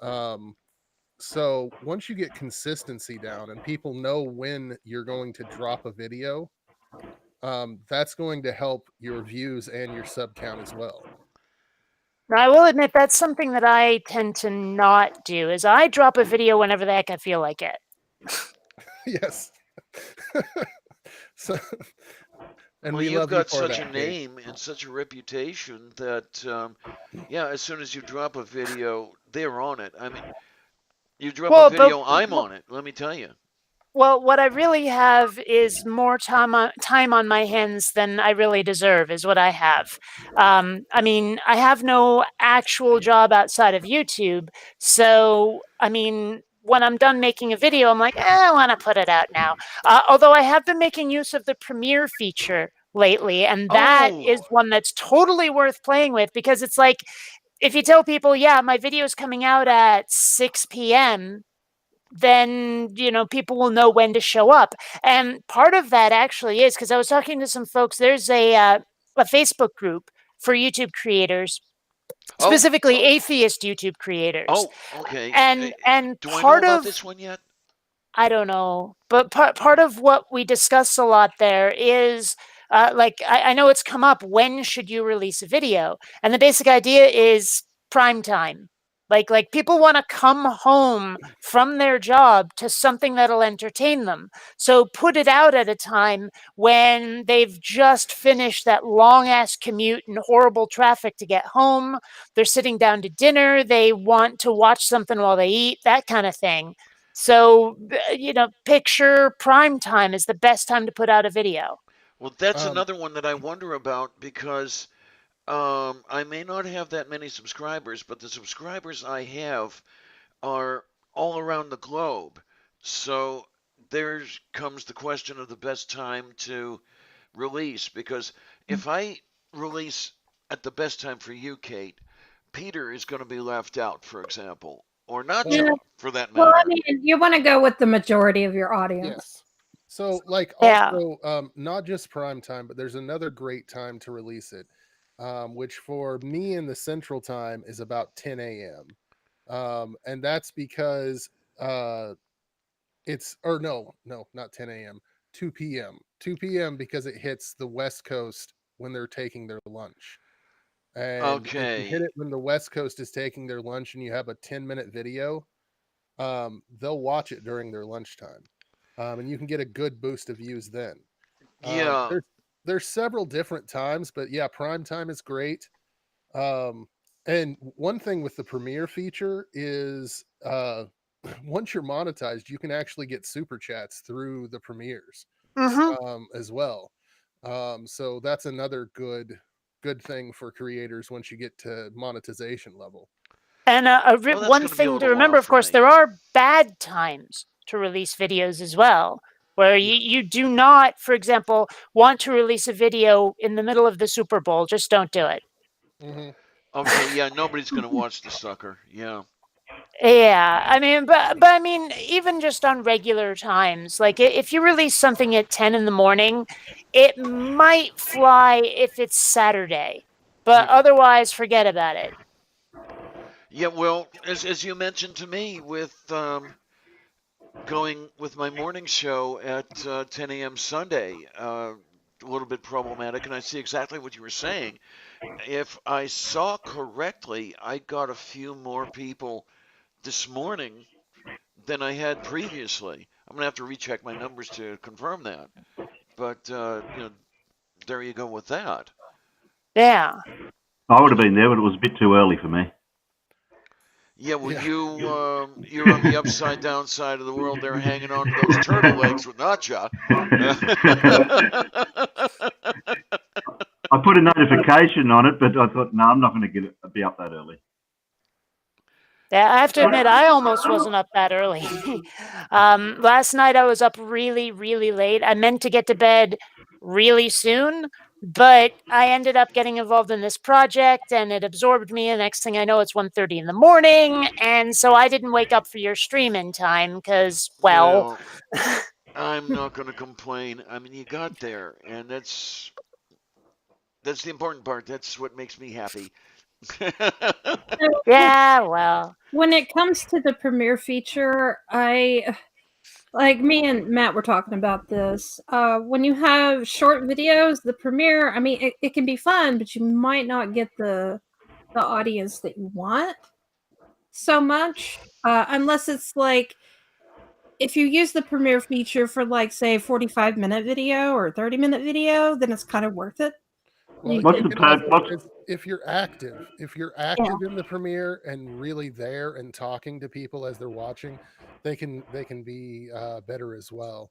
Um, so once you get consistency down and people know when you're going to drop a video, that's going to help your views and your sub count as well. Now, I will admit that's something that I tend to not do. Is I drop a video whenever the heck I feel like it. Yes. So, and Well, we you've love you got for such a that, Kate. name and such a reputation that, yeah, as soon as you drop a video, they're on it. I mean, you drop a Well, video, I'm on it. Let me tell you. well, what I really have is more time on my hands than I really deserve, is what I have. I mean, I have no actual job outside of YouTube. So, I mean, when I'm done making a video, I'm like, I want to put it out now. Although I have been making use of the Premiere feature lately, and that Oh, is one that's totally worth playing with because it's like, if you tell people, yeah, my video is coming out at 6 p.m., then people will know when to show up. And part of that actually is because I was talking to some folks. There's a Facebook group for YouTube creators, oh, specifically atheist YouTube creators, oh, okay. and Do I know part about of this one yet? I don't know, but part of what we discuss a lot there is like I know it's come up. When should you release a video? And the basic idea is prime time. Like people want to come home from their job to something that'll entertain them. So put it out at a time when they've just finished that long ass commute and horrible traffic to get home. They're sitting down to dinner. They want to watch something while they eat, that kind of thing. So, picture prime time is the best time to put out a video. Well, that's Um, another one that I wonder about because I may not have that many subscribers, but the subscribers I have are all around the globe. So there comes the question of the best time to release because if I release at the best time for you, Kate, Peter is going to be left out, for example, or Yeah. Nacho, for that Well, I matter. mean, you want to go with the majority of your audience. yes. So, like, Yeah. also, not just prime time, but there's another great time to release it, which for me in the central time is about 10 a.m. And that's because or no, not 10 a.m., 2 p.m. 2 p.m. because it hits the West Coast when they're taking their lunch. And if you hit Okay. it when the West Coast is taking their lunch and you have a 10-minute video, they'll watch it during their lunchtime. And you can get a good boost of views then. Yeah. There's several different times, but yeah, prime time is great. And one thing with the premiere feature is once you're monetized, you can actually get super chats through the premieres as well. So that's another good thing for creators once you get to monetization level. And Well, that's one going to be a thing to little while remember, of for course, me. there are bad times to release videos as well, where you do not, for example, want to release a video in the middle of the Super Bowl. Just don't do it. Mm-hmm. Okay, yeah, nobody's going to watch the sucker. Yeah. Yeah, I mean, but I mean, even just on regular times, like if you release something at 10 in the morning, it might fly if it's Saturday, but Yeah. otherwise, forget about it. Yeah, well, as you mentioned to me with going with my morning show at 10 a.m. Sunday, a little bit problematic, and I see exactly what you were saying. If I saw correctly, I got a few more people this morning than I had previously. I'm gonna have to recheck my numbers to confirm that. But there you go with that. Yeah. I would have been there, but it was a bit too early for me. Yeah, well, Yeah. you're on the upside down side of the world there, hanging on to those turtle legs with Nacha. I put a notification on it, but I thought, no, I'm not going to be up that early. Yeah, I have to admit, I almost wasn't up that early. Last night I was up really, really late. I meant to get to bed really soon, but I ended up getting involved in this project and it absorbed me. And next thing I know, it's 1:30 in the morning. And so I didn't wake up for your stream in time because, well, Well, I'm not going to complain. I mean, you got there, and that's the important part. That's what makes me happy. yeah, well. When it comes to the premiere feature, like me and Matt were talking about this. When you have short videos, the premiere, I mean, it can be fun, but you might not get the audience that you want so much, unless it's like if you use the premiere feature for like say 45-minute video or 30-minute video, then it's kind of worth it. Well, You What's can, the and per- also what's if you're active, in the premiere and really there and talking to people as they're watching, they can be better as well.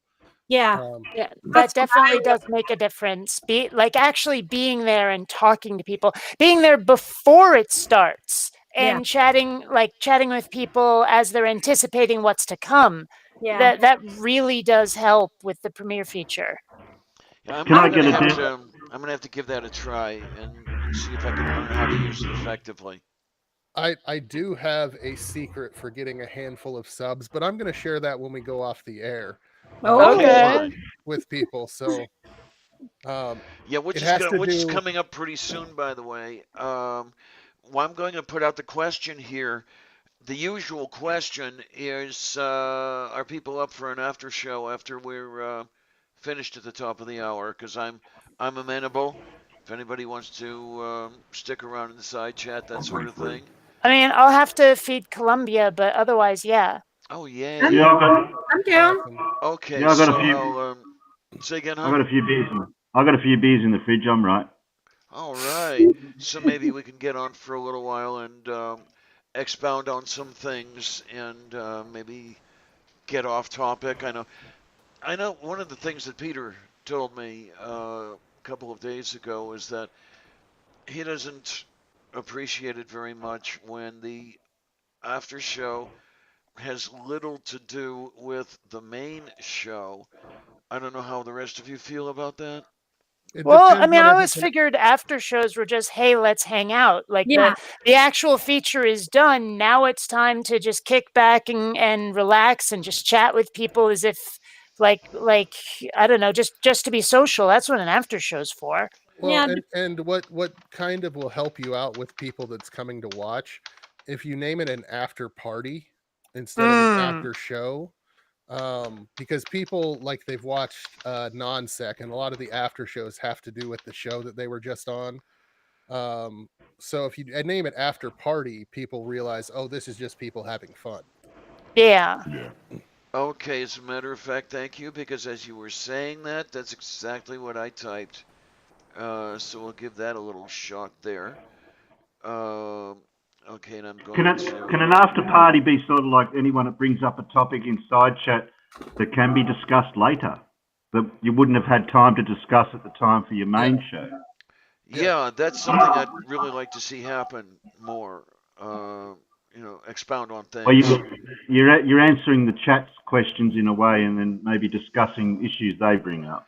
yeah, Yeah, that that's what I definitely does make a difference. Actually being there and talking to people, being there before it starts yeah, and chatting with people as they're anticipating what's to come. yeah. That really does help with the premiere feature. Yeah, Can I get a I'm gonna have to give that a try and see if I can learn how to use it effectively. I do have a secret for getting a handful of subs, but I'm going to share that when we go off the air Okay, Okay. fine. with people. So Yeah, it has to which is do. coming up pretty soon, by the way. Well, I'm going to put out the question here. The usual question is, are people up for an after show after we're finished at the top of the hour? Because I'm amenable. If anybody wants to stick around in the side chat, that sort of thing. I mean, I'll have to feed Columbia, but otherwise, yeah. Oh, I'm, yay. Yeah, I'm down. Awesome. Okay, I got a so few. I'll say again, I huh? got a few beers. I got a few beers in the fridge. I'm right. All right. So maybe we can get on for a little while and expound on some things and maybe get off topic. I know one of the things that Peter told me a couple of days ago is that he doesn't appreciate it very much when the after show has little to do with the main show. I don't know how the rest of you feel about that. It Well, I depends mean, on I if always it's an figured after shows were just, hey, let's hang out. Like Yeah, the actual feature is done. Now it's time to just kick back and relax and just chat with people as if like I don't know, just to be social. That's what an after show's for. well, yeah, and what kind of will help you out with people that's coming to watch, if you name it an after party instead of an Mm. after show, because people like they've watched non-sec and a lot of the after shows have to do with the show that they were just on. So if you name it After Party, people realize, oh, this is just people having fun. Yeah. Yeah. Okay, as a matter of fact, thank you, because as you were saying that, that's exactly what I typed. So we'll give that a little shot there. Okay, and I'm going Can an after party be sort of like anyone that brings up a topic in side chat that can be discussed later, that you wouldn't have had time to discuss at the time for your main show? Yeah, that's something I'd really like to see happen more. Expound on things. Well, you're answering the chat's questions in a way, and then maybe discussing issues they bring up.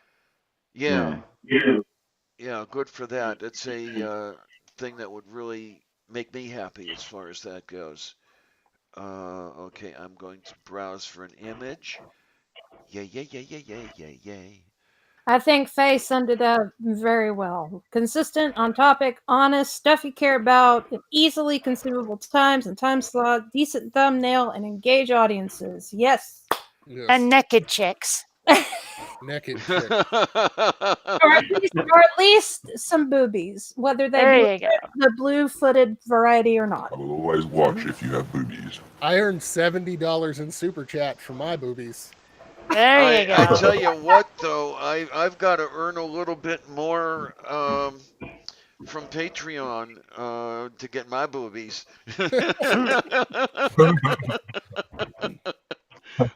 Yeah, good for that. It's a thing that would really make me happy as far as that goes. Okay, I'm going to browse for an image. Yay, yay, yay, yay, yay, yay, yay. I think Faye summed it up very well. Consistent, on topic, honest, stuff you care about, at easily consumable times and time slot, decent thumbnail, and engage audiences. Yes. And naked chicks. Naked chicks. or at least some boobies, whether they be the blue-footed variety or not. I will always watch if you have boobies. I earned $70 in super chat for my boobies. There you go. I tell you what, though, I've got to earn a little bit more from Patreon to get my boobies.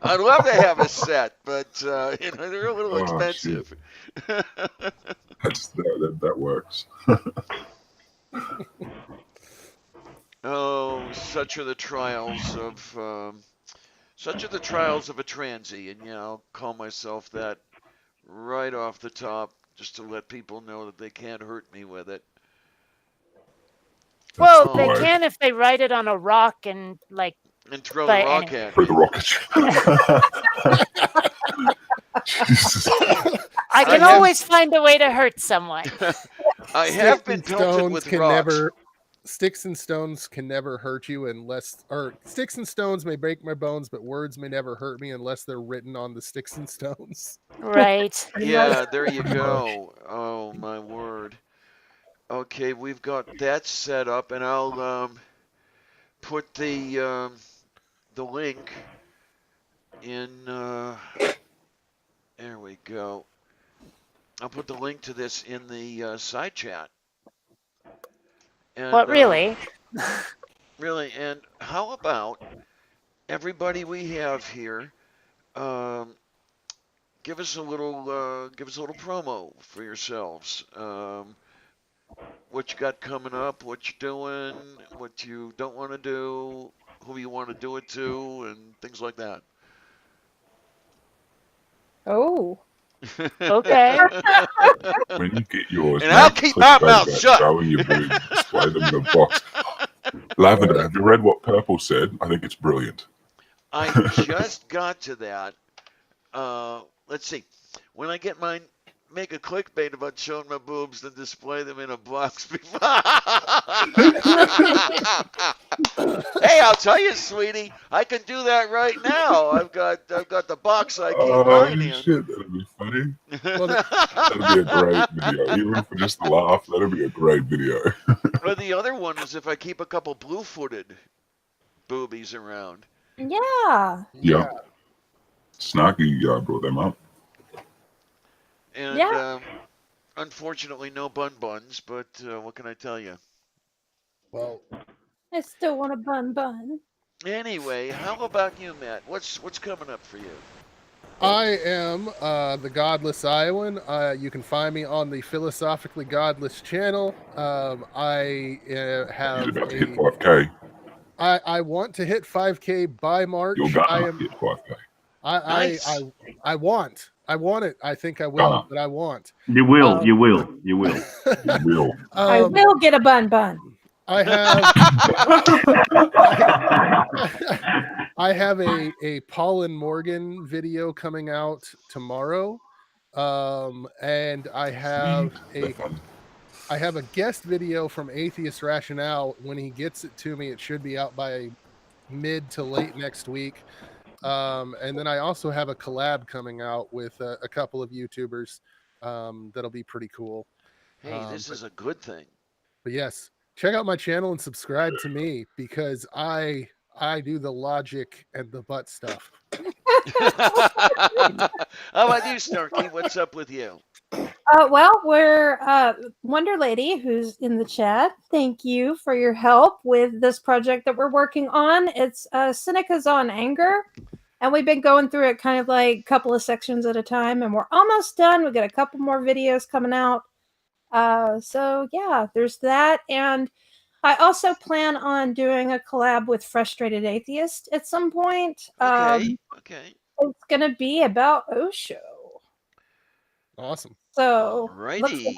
I'd love to have a set, but they're a little expensive. That works. Oh, such are the trials of a transy, and I'll call myself that right off the top, just to let people know that they can't hurt me with it. Well, they can if they write it on a rock and throw the rock at me. Throw the rocket. Jesus. I can always find a way to hurt someone. I have been pelted with rocks. Sticks and stones can never hurt you sticks and stones may break my bones, but words may never hurt me unless they're written on the sticks and stones. Right. Yeah, there you go. Oh, my word. Okay, we've got that set up, and I'll put the link in. There we go. I'll put the link to this in the side chat. And, what, really? Really, and how about everybody we have here? Give us a little promo for yourselves. What you got coming up? What you doing? What you don't want to do? Who you want to do it to? And things like that. Oh. Okay. When you get yours, and I'll keep my mouth shut. Showing your boobs, display them in a box. Lavender, have you read what Purple said? I think it's brilliant. I just got to that. Let's see. When I get mine, make a clickbait about showing my boobs, then display them in a box before. Hey, I'll tell you, sweetie, I can do that right now. I've got the box I keep mine in. Shit, that'd be funny. That'd be a great video. Even for just a laugh, that'd be a great video. Or the other one is if I keep a couple blue-footed boobies around. Yeah. Yeah. Snarky brought them up. And unfortunately, no buns, but what can I tell you? Well, I still want a bun. Anyway, how about you, Matt? What's coming up for you? I am the Godless Iowan. You can find me on the Philosophically Godless channel. I have He's about to hit 5K. I want to hit 5K by March. You're gonna hit 5K. I want it. I think I will, but I want. You will. You will. You will. I will get a bun. I have a Paul and Morgan video coming out tomorrow, and I have a guest video from Atheist Rationale. When he gets it to me, it should be out by mid to late next week. And then I also have a collab coming out with a couple of YouTubers that'll be pretty cool. Hey, this is a good thing. But yes, check out my channel and subscribe to me because I do the logic and the butt stuff. How about you, Snarky? What's up with you? Well, we're Wonder Lady, who's in the chat. Thank you for your help with this project that we're working on. It's Seneca's on Anger, and we've been going through it kind of like a couple of sections at a time, and we're almost done. We got a couple more videos coming out. So yeah, there's that, and I also plan on doing a collab with Frustrated Atheist at some point. Okay. Okay. It's gonna be about Osho. Awesome. So look for Alrighty.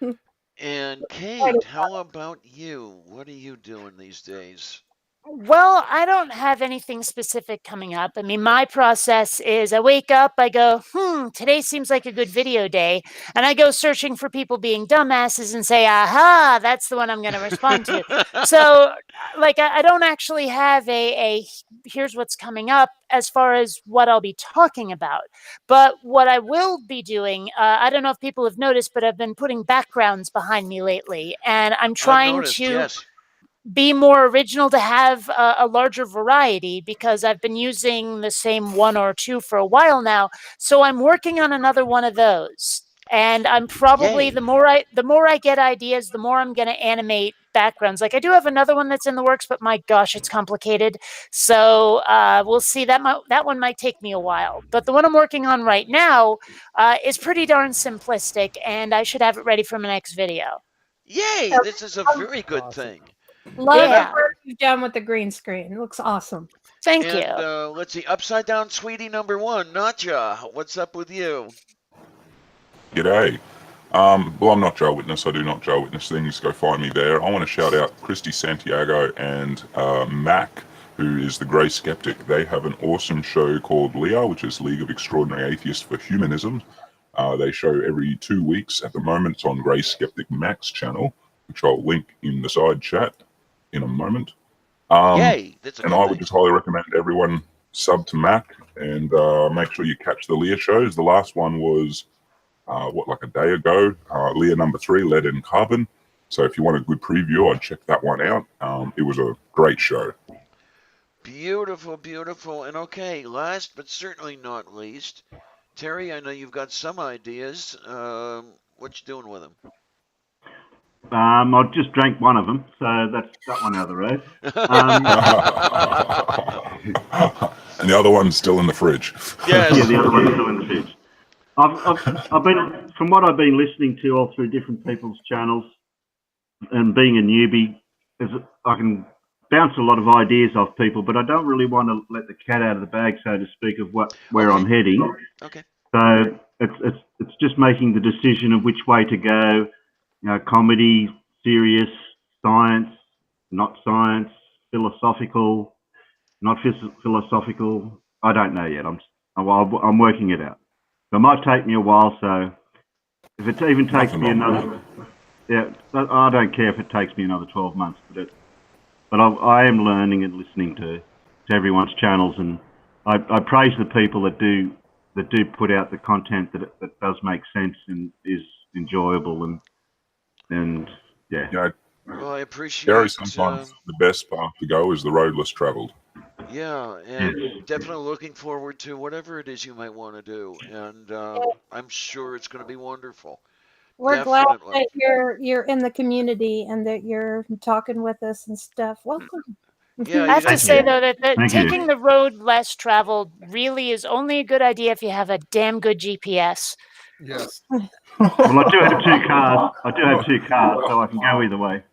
that. And Kate, how about you? What are you doing these days? Well, I don't have anything specific coming up. I mean, my process is I wake up, I go, today seems like a good video day. And I go searching for people being dumbasses and say, aha, that's the one I'm going to respond to. So, like, I don't actually have a here's what's coming up as far as what I'll be talking about. But what I will be doing, I don't know if people have noticed, but I've been putting backgrounds behind me lately. And I'm I've trying noticed, to yes. be more original, to have a larger variety, because I've been using the same one or two for a while now. So I'm working on another one of those. And I'm probably Yay. the more I get ideas, the more I'm going to animate backgrounds. Like I do have another one that's in the works, but my gosh, it's complicated. So we'll see. That one might take me a while. But the one I'm working on right now is pretty darn simplistic, and I should have it ready for my next video. Yay, this is a very good Awesome. thing. Love Yeah. the work you've done with the green screen. It looks awesome. Thank And you. let's see, Upside Down Sweetie number 1, Natya. What's up with you? G'day. Well, I'm not Joe Witness. I do not Joe Witness things. Go find me there. I want to shout out Christy Santiago and Mac, who is the Grey Skeptic. They have an awesome show called LEA, which is League of Extraordinary Atheists for Humanism. They show every 2 weeks. At the moment, it's on Grey Skeptic Mac's channel, which I'll link in the side chat in a moment. Yay, that's a And good I would thing. just highly recommend everyone sub to Mac and make sure you catch the LEA shows. The last one was like a day ago, LEA number 3, Lead and Carbon. So if you want a good preview, I'd check that one out. It was a great show. Beautiful, beautiful. And okay, last but certainly not least, Terry, I know you've got some ideas. What you doing with them? I just drank one of them, so that's that one out of the road. And the other one's still in the fridge. Yes. Yeah, the other one's still in the fridge. I've been, from what I've been listening to all through different people's channels, and being a newbie, I can bounce a lot of ideas off people, but I don't really want to let the cat out of the bag, so to speak, of where Okay. I'm heading. Okay. So it's just making the decision of which way to go. You know, comedy, serious, science, not science, philosophical, not philosophical. I don't know yet. I'm working it out. So it might take me a while. So if it even takes me another, I don't care if it takes me another 12 months. But I am learning and listening to everyone's channels, and I praise the people that do put out the content that does make sense and is enjoyable and yeah. You know, Well, I appreciate Gary, sometimes the best path to go is the road less traveled. Yeah, and definitely looking forward to whatever it is you might want to do. And I'm sure it's going to be wonderful. We're glad Definitely. that you're in the community and that you're talking with us and stuff. Welcome. Yeah, I have to guys- say, though, that Thank taking you. the road less traveled really is only a good idea if you have a damn good GPS. Yes. Well, I do have 2 cars. So I can go either way.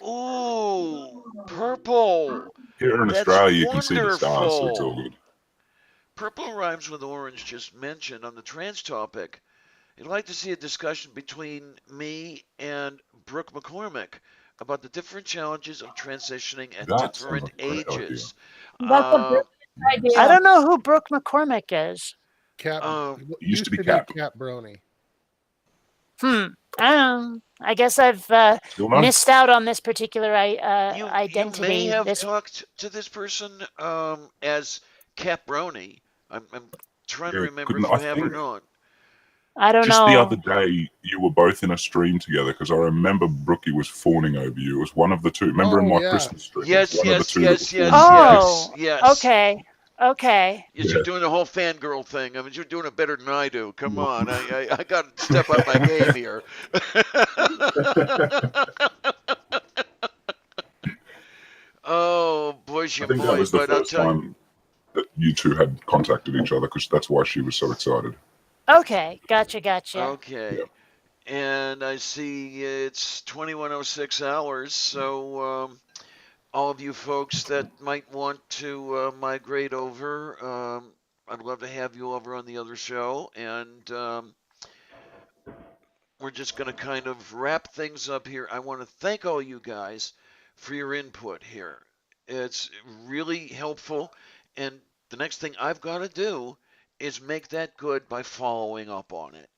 Ooh, purple. Here in That's Australia, you can see the stars, so it's all wonderful. good. Purple rhymes with orange, just mentioned on the trans topic. I'd like to see a discussion between me and Brooke McCormick about the different challenges of transitioning at That sounds different like a great idea. ages. That's a brilliant idea. I don't know who Brooke McCormick is. Cap used to be Cap Cap. Brony. I don't know. I guess I've Still no? missed out on this particular You identity. may have This talked to this person as Caproni. I'm trying to Yeah, remember couldn't- if you I have or think- not. I don't Just know. the other day, you were both in a stream together because I remember Brookie was fawning over you. It was one of the two. Remember in my Christmas stream? Yes, one of the yes, two yes, that were yes, fawning Oh, yes, yes. okay. Okay. Yes, Yeah. you're doing the whole fangirl thing. I mean, you're doing it better than I do. Come on, I got to step up my game here. Oh, boy, I think that was the but I'll first tell you. time that you two had contacted each other because that's why she was so excited. Okay. Gotcha. Okay. And I see it's 21:06 hours, so all of you folks that might want to migrate over, I'd love to have you over on the other show, and we're just going to kind of wrap things up here. I want to thank all you guys for your input here. It's really helpful, and the next thing I've got to do is make that good by following up on it.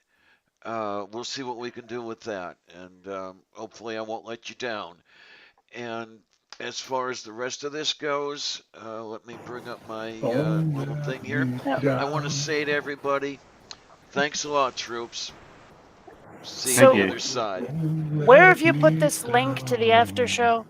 We'll see what we can do with that, and hopefully I won't let you down. And as far as the rest of this goes, let me bring up my little thing here. I want to say to everybody, thanks a lot, troops. See you on the other side. Where have you put this link to the after show?